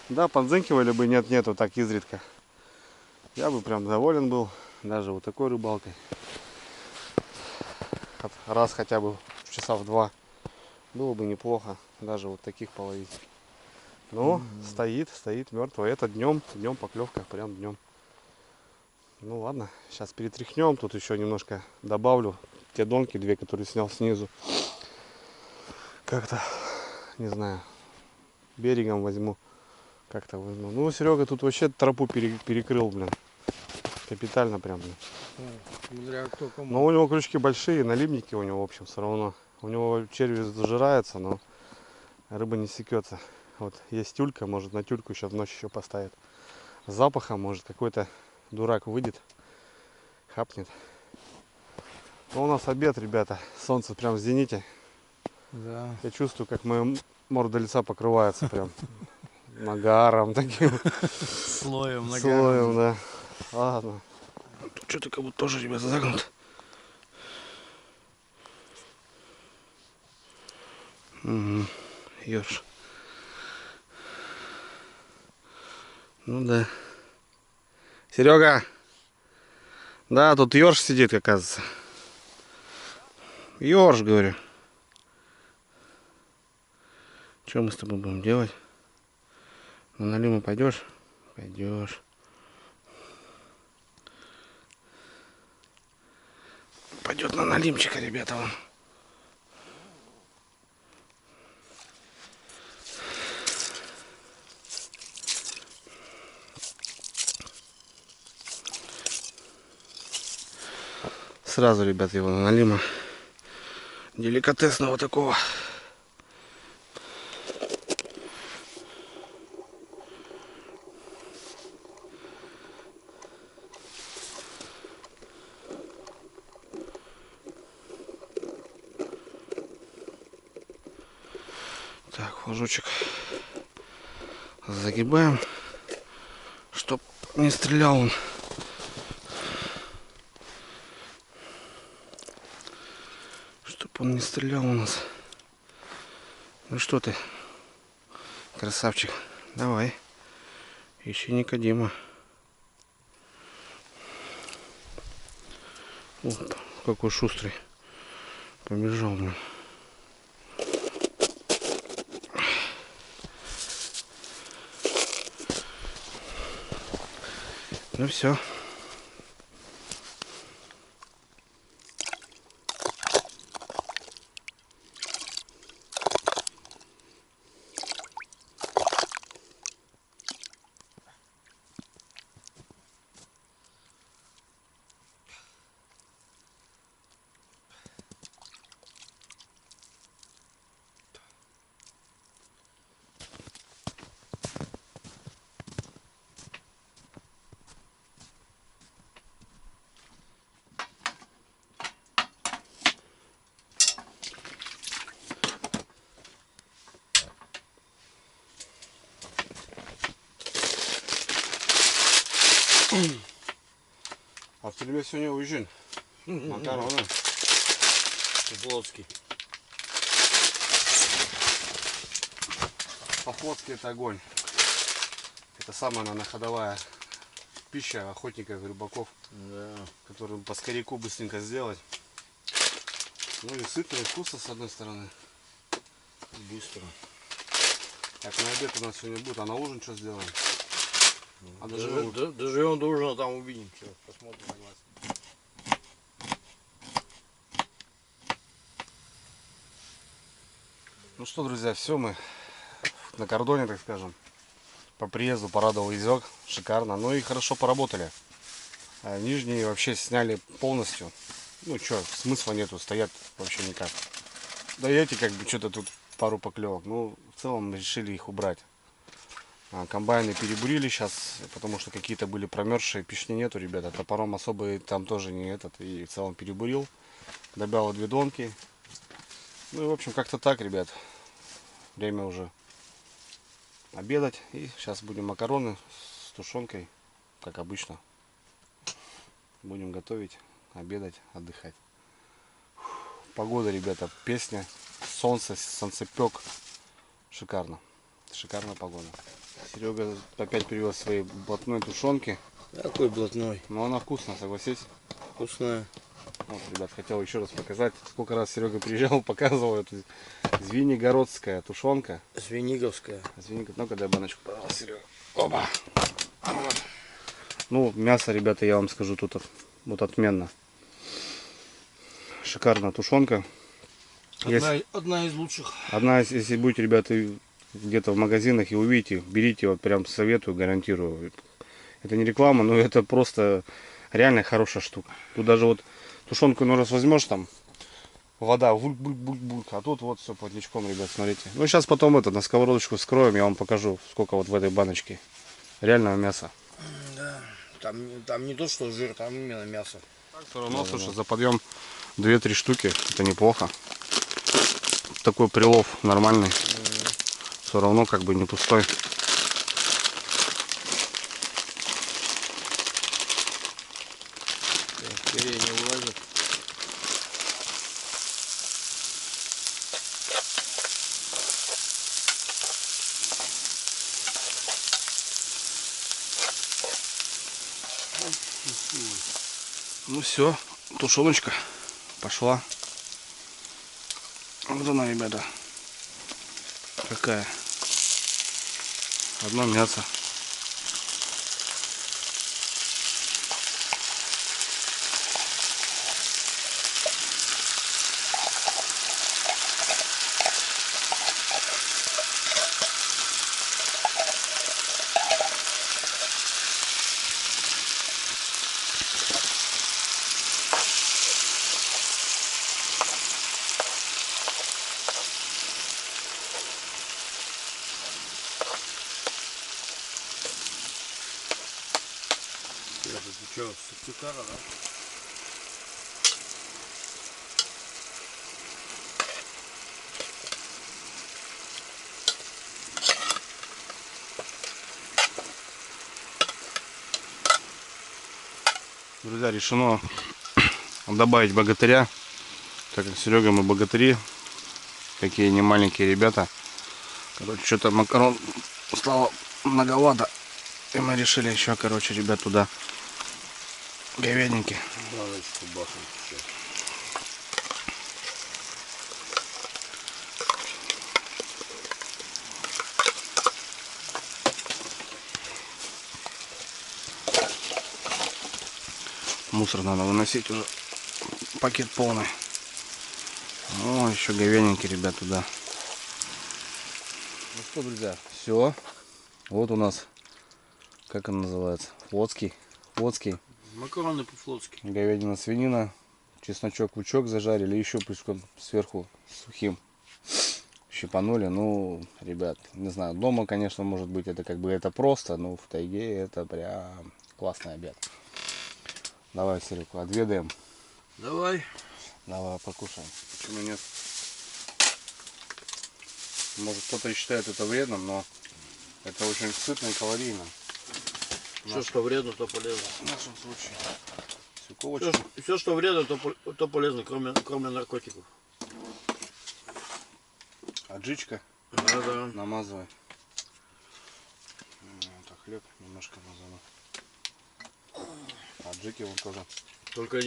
Да, подзынкивали бы нет-нету так изредка. Я бы прям доволен был даже вот такой рыбалкой. Раз хотя бы в часа в 2 было бы неплохо даже вот таких половить. Но стоит мертвый. Это днем поклевка, прям днем. Ну ладно, сейчас перетряхнем. Тут еще немножко добавлю те донки, 2, которые снял снизу. Как-то, не знаю, берегом возьму. Как-то возьму. Ну, Серега тут вообще тропу перекрыл, блин. Капитально прям, блин. Но у него крючки большие, налимники у него, в общем, все равно. У него червь зажирается, но рыба не секется. Вот есть тюлька, может на тюльку сейчас в ночь еще поставит. С запахом, может, какой-то дурак выйдет, хапнет. Но у нас обед, ребята. Солнце прям в зените. Да. Я чувствую, как моя морда лица покрывается прям нагаром таким. Слоем, Слоем, да. Ладно. Тут что-то как будто тоже, ребята, загнут. Угу. Ёрш. Ну да. Серега! Да, тут ёрш сидит, оказывается. Ёрш, говорю. Что мы с тобой будем делать? На налиму пойдешь? Пойдешь. Пойдет на налимчика, ребята, он. Сразу, ребят, его на налима. Деликатесного такого. Так, флажочек загибаем, чтоб не стрелял он. Чтоб он не стрелял у нас. Ну что ты, красавчик, давай, ищи Никодима. О, какой шустрый, побежал мне. Ну все. А в тебе сегодня уезжен. Макароны. Плотский. По-флотски это огонь. Это самая, наверное, ходовая пища охотников и рыбаков, Да. которую по скоряку быстренько сделать. Ну и сытно, и вкусно с одной стороны. Быстро. Так, на обед у нас сегодня будет, а на ужин что сделаем? А доживут. Доживем до ужина, там увидим. Все, посмотрим. Ну что, друзья, все, мы на кордоне, так скажем. По приезду порадовал язык, шикарно. Ну и хорошо поработали. А нижние вообще сняли полностью. Ну что, смысла нету, стоят вообще никак. Да и эти как бы что-то тут пару поклевок. Ну, в целом решили их убрать. Комбайны перебурили сейчас, потому что какие-то были промерзшие, пишни нету, ребята. Топором особо там тоже не этот. И в целом перебурил. Добавил 2 донки. Ну и в общем как-то так, ребят. Время уже обедать. И сейчас будем макароны с тушенкой, как обычно. Будем готовить, обедать, отдыхать. Погода, ребята, песня. Солнце, солнцепек. Шикарно. Шикарная погода. Серега опять привез свои блатной тушенки. Какой блатной. Но она вкусная, согласись. Вкусная. Вот, ребят, хотел еще раз показать. Сколько раз Серега приезжал, показывал эту звенигородская тушенка. Свиниговская. Ну-ка, дай баночку, пожалуйста, Серега. Оба. Вот. Ну, мясо, ребята, я вам скажу, тут вот отменно. Шикарная тушенка. Одна из лучших. Если будете, ребята, где-то в магазинах и увидите, берите, вот прям советую, гарантирую. Это не реклама, но это просто реально хорошая штука. Тут даже вот тушенку, ну раз возьмешь, там вода, буль-буль-буль-буль, а тут вот все плотничком, ребят, смотрите. Ну сейчас потом это на сковородочку вскроем, я вам покажу, сколько вот в этой баночке реального мяса. Да, там не то, что жир, там именно мясо. Так, все равно, слушай, за подъем 2-3 штуки, это неплохо. Такой прилов нормальный. Все равно как бы не пустой. Скорее не вылазит. Ну все, тушеночка пошла. Вот она, ребята. Какая. Одно мясо. Это что, сыктыкара, да? Друзья, решено добавить богатыря, так как Серега мы богатыри, такие не маленькие ребята. Короче, что-то макарон стало многовато, и мы решили еще, короче, ребят, туда говядинки. Баночку бахнуть сейчас. Мусор надо выносить уже, пакет полный. О, еще говядинки, ребят, туда. Ну что, друзья, все. Вот у нас, как он называется, флотский. Макароны по-флотски. Говядина, свинина, чесночок, лучок зажарили, еще плюском сверху сухим щипанули. Ну, ребят, не знаю, дома, конечно, может быть, это как бы это просто, но в тайге это прям классный обед. Давай, Серега, отведаем. Давай. Давай покушаем. Почему нет? Может, кто-то и считает это вредным, но это очень сытно и калорийно. Все, что вредно, то полезно. В нашем случае. Свекловочка. Все, что вредно, то полезно, кроме наркотиков. Аджичка. Да. Намазывай. Так, хлеб немножко назову. Аджики вон тоже. Только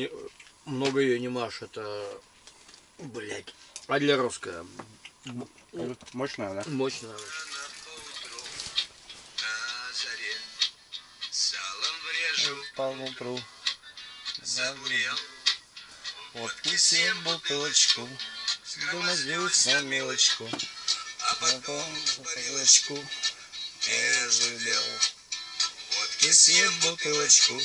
много ее не маш, это, блять, адлеровская. Мощная, да? Мощная. по утру загурел. Водки 7 бутылочку, громоздилась на мелочку, а потом бутылочку пережалел. Водки 7 бутылочку,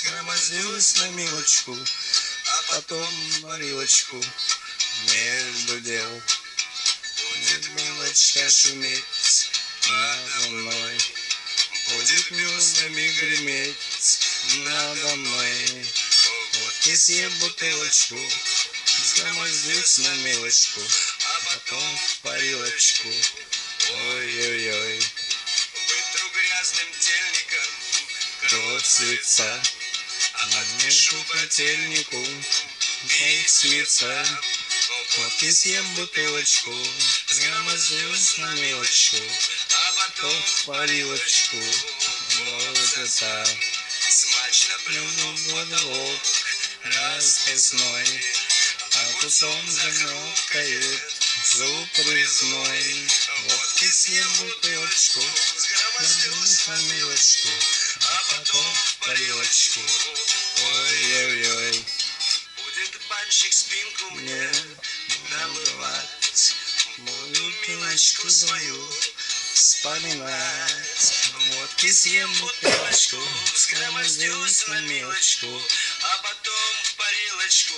громоздилась на мелочку, а потом варилочку между дел. Будет мелочка шуметь надо мной, будет мюзами греметь надо мной. Водки 7 бутылочку, сгромоздилась на мелочку, а потом в парилочку. Ой-ой-ой. Вытру грязным тельником кровь с лица, отпишу котельнику их смеца. Водки 7 бутылочку, сгромоздилась на мелочку, а потом в парилочку. Вот это смачно плюнул в водолок расписной, а кусом загнёткает зуб резной. Водки 7 бутылочку, сгромоздилась на мелочку, а потом в парилочку. Ой-ой-ой. Будет банщик спинку мне наливать, мою пилочку свою вспоминать. Водки 7 бутылочку, сгромоздилась на мелочку, а потом в парилочку,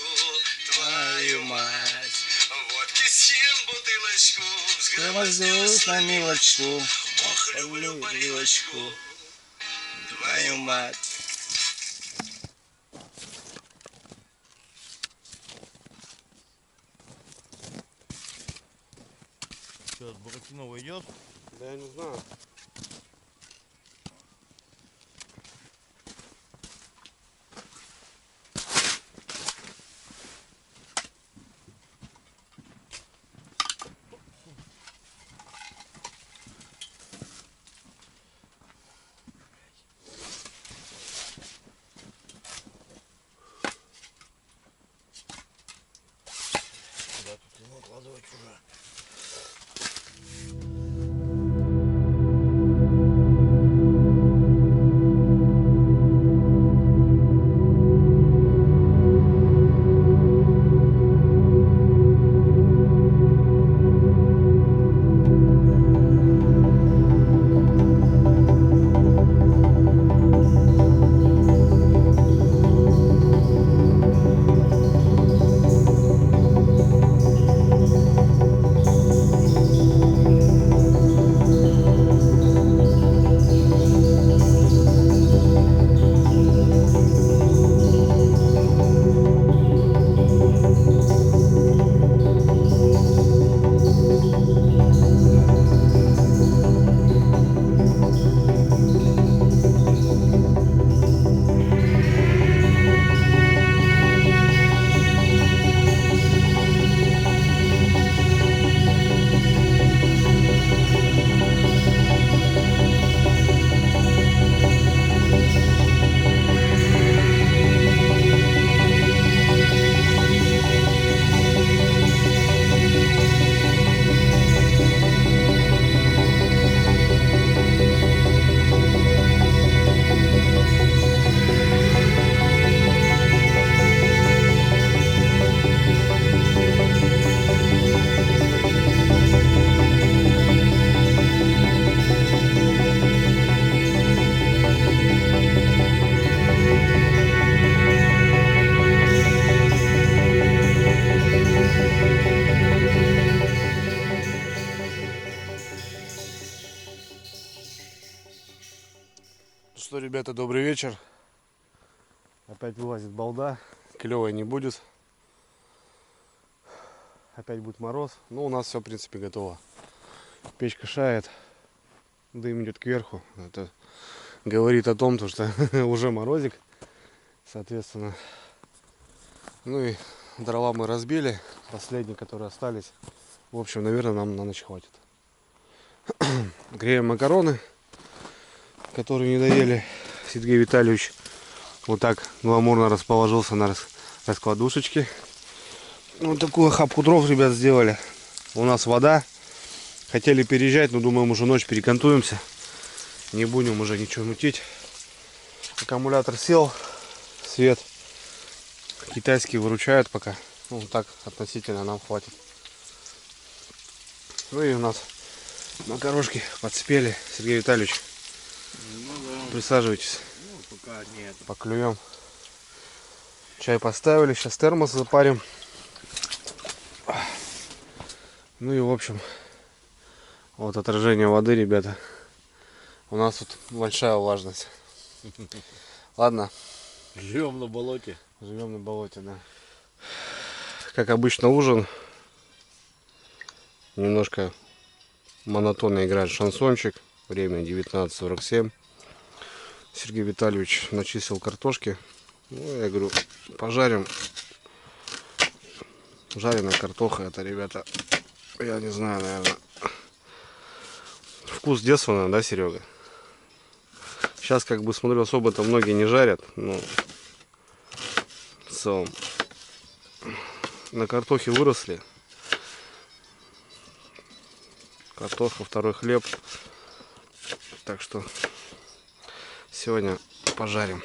твою мать. Водки 7 бутылочку, сгромоздилась на мелочку, ох, люблю парилочку, твою мать. Что, Буратино идет? Да я не знаю. Куда тут его укладывать уже? Что, ребята, добрый вечер. Опять вылазит балда. Клевой не будет. Опять будет мороз. Но у нас все, в принципе, готово. Печка шает. Дым идет кверху. Это говорит о том, что уже морозик. Соответственно. Ну и дрова мы разбили. Последние, которые остались. В общем, наверное, нам на ночь хватит. Греем макароны, которые не доели. Сергей Витальевич вот так гламурно расположился на раскладушечке. Вот такую охапку дров, ребят, сделали. У нас вода. Хотели переезжать, но думаем, уже ночь перекантуемся. Не будем уже ничего мутить. Аккумулятор сел, свет китайский выручает пока. Ну, так относительно нам хватит. Ну и у нас макарошки подспели. Сергей Витальевич, присаживайтесь, Пока нет. поклюем. Чай поставили, сейчас термос запарим. Ну и в общем, вот отражение воды, ребята. У нас тут большая влажность. Ладно, Живем на болоте. живем на болоте, да. Как обычно, ужин. Немножко монотонно играет шансончик. Время 19:47. Сергей Витальевич начистил картошки. Ну, я говорю, пожарим. Жареная картоха, это, ребята, я не знаю, наверное, вкус детства, наверное, да, Серега? Сейчас, как бы, смотрю, особо-то многие не жарят, но в целом на картохе выросли. Картошка, второй хлеб. Так что сегодня пожарим.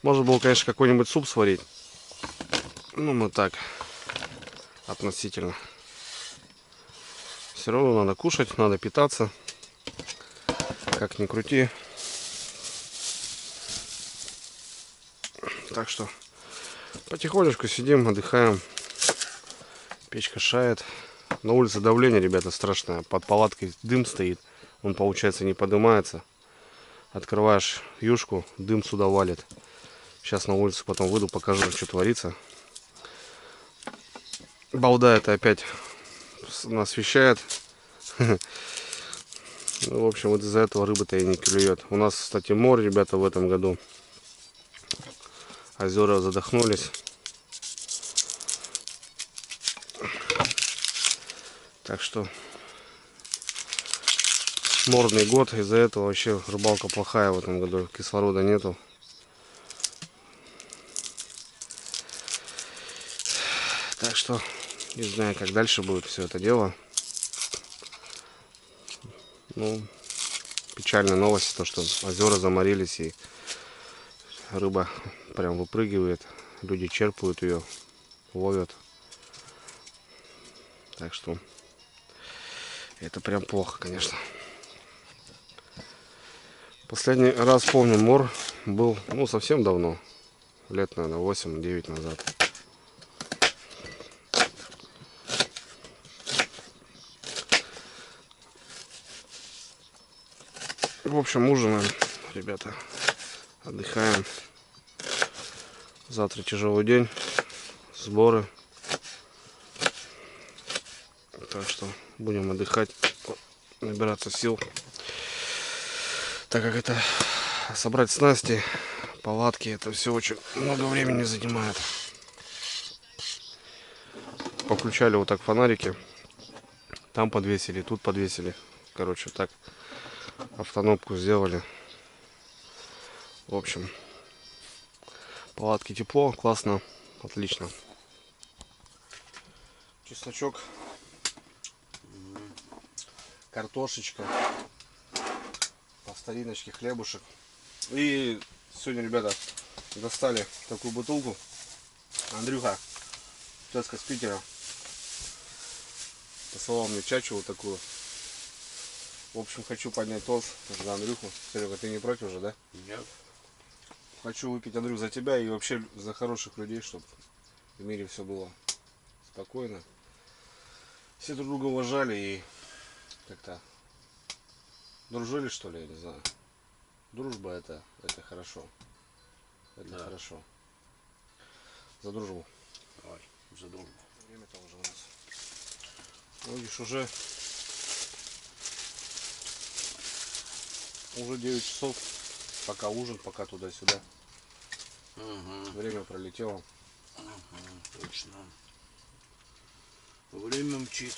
Можно было, конечно, какой-нибудь суп сварить. Ну, мы так, относительно. Все равно надо кушать, надо питаться. Как ни крути. Так что потихонечку сидим, отдыхаем. Печка шает. На улице давление, ребята, страшное. Под палаткой дым стоит. Он, получается, не поднимается. Открываешь юшку, дым сюда валит. Сейчас на улицу потом выйду, покажу, что творится. Балда это опять нас вещает. Ну, в общем, вот из-за этого рыба-то и не клюет. У нас, кстати, море, ребята, в этом году. Озера задохнулись. Так что морный год. Из-за этого вообще рыбалка плохая в этом году. Кислорода нету. Так что не знаю, как дальше будет все это дело. Ну, печальная новость, то что озера заморились и рыба прям выпрыгивает. Люди черпают ее, ловят. Так что это прям плохо, конечно. Последний раз, помню, мор был, ну, совсем давно. Лет, наверное, 8-9 назад. В общем, ужинаем, ребята. Отдыхаем. Завтра тяжелый день. Сборы. Так что будем отдыхать, набираться сил. Так как это собрать снасти, палатки, это все очень много времени занимает. Включали вот так фонарики. Там подвесили, тут подвесили. Короче, так автономку сделали. В общем, палатки тепло, классно, отлично. Чесночок, картошечка, по стариночке хлебушек. И сегодня, ребята, достали такую бутылку. Андрюха, тезка с Питера, посылал мне чачу вот такую. В общем, хочу поднять тост за Андрюху. Серега, ты не против же, да? Нет. Хочу выпить, Андрюх, за тебя и вообще за хороших людей, чтобы в мире все было спокойно. Все друг друга уважали и как-то дружили, что ли, я не знаю. Дружба это хорошо. Это Да. хорошо. За дружбу. Давай, за дружбу. Время-то уже у нас. Ну, видишь, уже 9 часов. Пока ужин, пока туда-сюда. Угу. Время пролетело. Точно. Время мчит.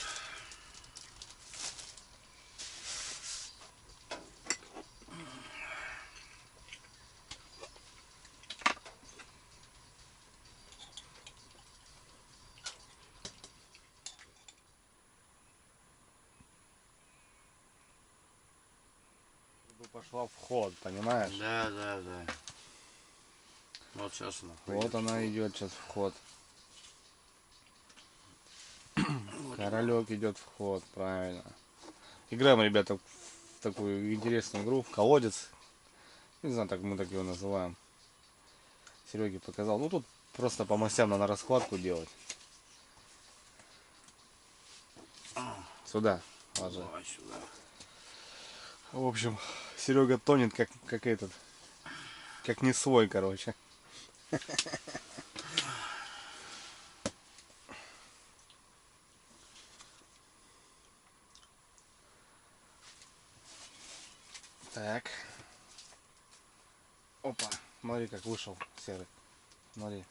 пошла в ход, понимаешь? Да, да, да. Вот сейчас она. Вот она идет сейчас в ход. Королек идет в ход, правильно. Играем, ребята, в такую интересную игру, в колодец. Не знаю, так мы так его называем. Сереге показал. Ну тут просто по мастям надо раскладку делать. Сюда ложи. Давай сюда. В общем, Серега тонет как этот. Как не свой, короче. Так. Опа. Смотри, как вышел серый. Смотри.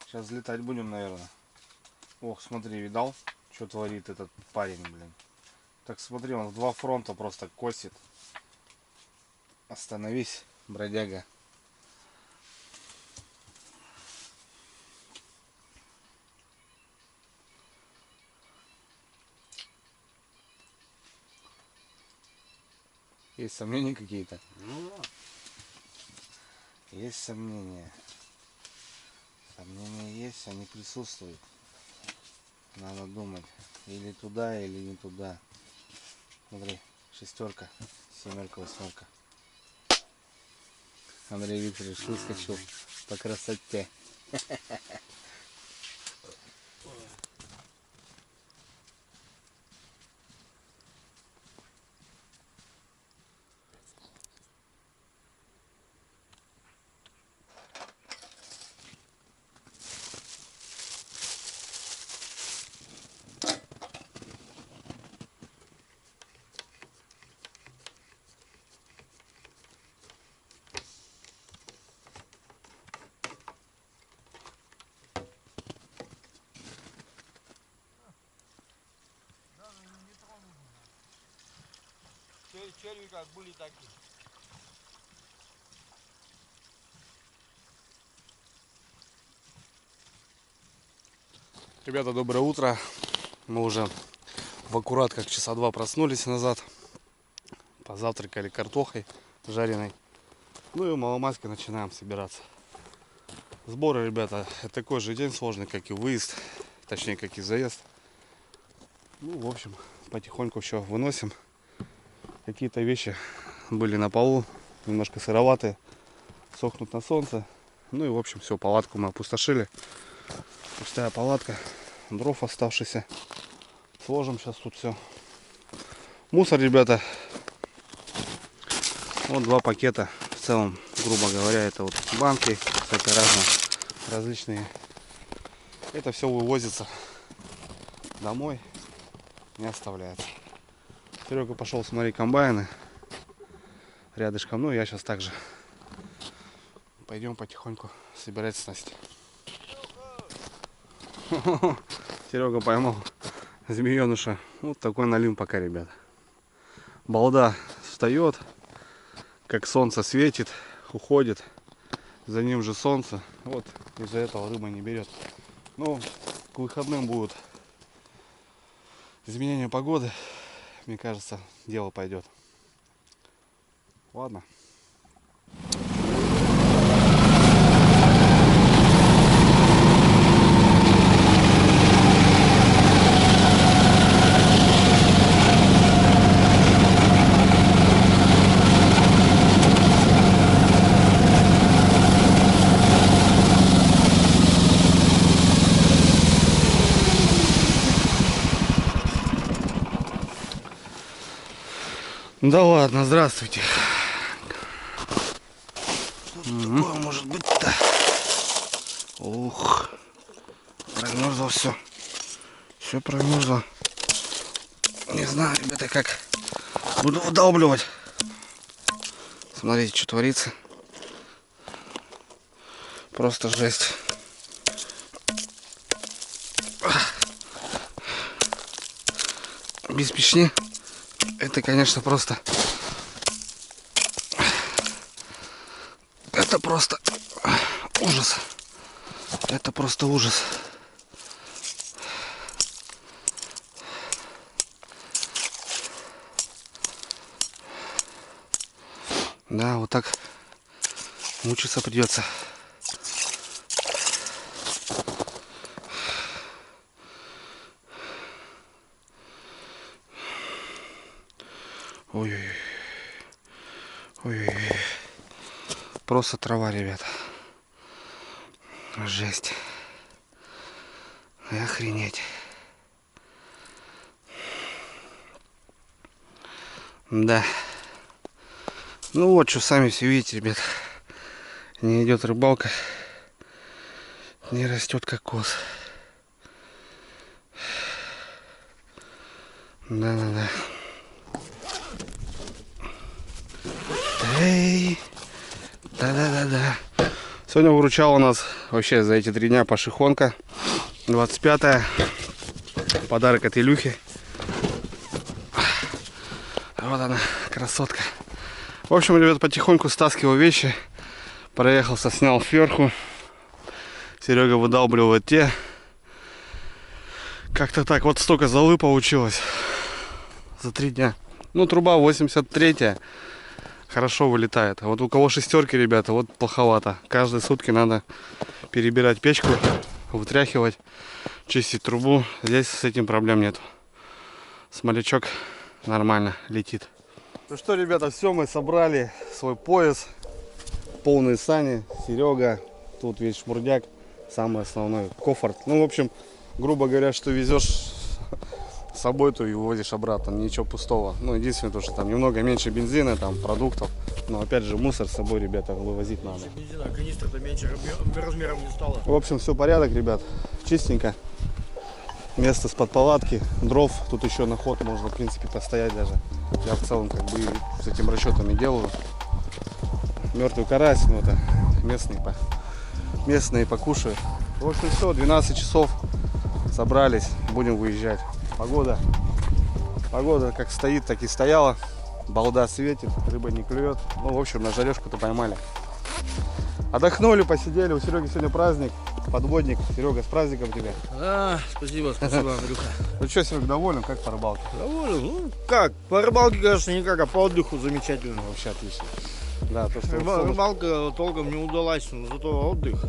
Сейчас взлетать будем, наверное. Ох, смотри, видал, что творит этот парень, блин. Так смотри, он в два фронта просто косит. Остановись, бродяга. Есть сомнения какие-то? Ну да. Есть сомнения. Сомнения есть, они присутствуют. Надо думать. Или туда, или не туда. Смотри, шестерка, семерка, восьмерка. Андрей Викторович выскочил по красоте. Черви как были такие. Ребята, доброе утро. Мы уже в аккурат как часа два проснулись назад. Позавтракали картохой жареной. Ну и в Маломайске начинаем собираться. Сборы, ребята, это такой же день сложный, как и выезд. Точнее, как и заезд. Ну, в общем, потихоньку все выносим. Какие-то вещи были на полу, немножко сыроватые, сохнут на солнце. Ну и в общем все, палатку мы опустошили. Пустая палатка, дров оставшиеся. Сложим сейчас тут все. Мусор, ребята. Вот 2 пакета. В целом, грубо говоря, это вот банки, кстати, различные. Это все вывозится домой, не оставляется. Серега пошел смотреть комбайны рядышком. Ну, я сейчас также. Пойдем потихоньку собирать снасти. Серега поймал змееныша. Вот такой налим пока, ребята. Балда встает, как солнце светит, уходит. За ним же солнце. Вот из-за этого рыба не берет. Ну, к выходным будут изменения погоды. Мне кажется, дело пойдет. Ладно. Да ладно, здравствуйте. Такое может быть-то. Ух, промерзло все. Все промерзло. Не знаю, ребята, как буду выдалбливать. Смотрите, что творится. Просто жесть. Без печни это, конечно, просто... Это просто ужас. Это просто ужас. Да, вот так мучиться придется. Ой-ой-ой. Ой-ой-ой. Просто трава, ребята. Жесть. И охренеть. Да. Ну вот, что сами все видите, ребят. Не идет рыбалка. Не растет кокос. Да-да-да. Эй. Да-да-да-да. Сегодня выручал у нас вообще за эти 3 дня пашихонка. 25-я. Подарок от Илюхи. Вот она, красотка. В общем, ребят, потихоньку стаскивал вещи. Проехался, снял ферху. Серега выдалбливает те. Как-то так, вот столько золы получилось за 3 дня. Ну, труба 83-я. Хорошо вылетает. А вот у кого шестерки, ребята, вот плоховато. Каждые сутки надо перебирать печку, вытряхивать, чистить трубу. Здесь с этим проблем нет. Смолячок нормально летит. Ну что, ребята, все, мы собрали свой пояс. Полные сани, Серега, тут весь шмурдяк, самый основной кофорт. Ну, в общем, грубо говоря, что везешь с собой, то и вывозишь обратно, ничего пустого. Ну, единственное, то, что там немного меньше бензина, там, продуктов. Но, опять же, мусор с собой, ребята, вывозить надо. Бензина, канистра-то меньше размером не стало. В общем, все порядок, ребят, чистенько. Место с-под палатки, дров, тут еще на ход можно, в принципе, постоять даже. Я в целом, как бы, с этим расчетами делаю. Мертвый карась, ну, это местные покушают. В общем, все, 12 часов собрались, будем выезжать. Погода как стоит, так и стояла. Балда светит, рыба не клюет. Ну, в общем, на жарешку-то поймали. Отдохнули, посидели. У Сереги сегодня праздник. Подводник. Серега, с праздником тебя. Спасибо, Андрюха. Ну что, Серега, доволен? Как по рыбалке? Доволен? Ну, как? По рыбалке, конечно, никак, а по отдыху замечательно. Вообще отлично. Да, то, что Рыбалка толком не удалась, но зато отдых.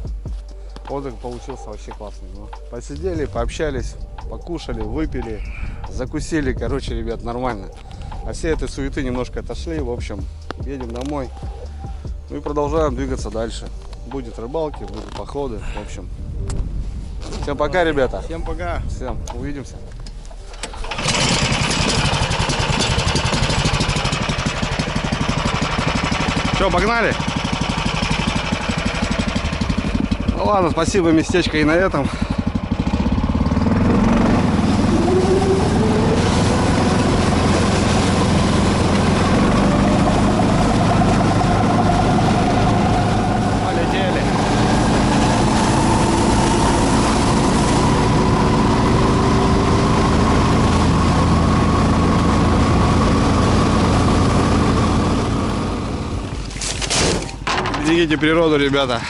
отдых получился вообще классный. Ну, посидели, пообщались, покушали, выпили, закусили. Короче, ребят, нормально. А все этой суеты немножко отошли. В общем, едем домой. Ну и продолжаем двигаться дальше. Будет рыбалки, будут походы. В общем, всем пока, ребята. Всем пока. Всем увидимся. Что, погнали? Ну ладно, спасибо, местечко и на этом. Полетели. Берегите природу, ребята.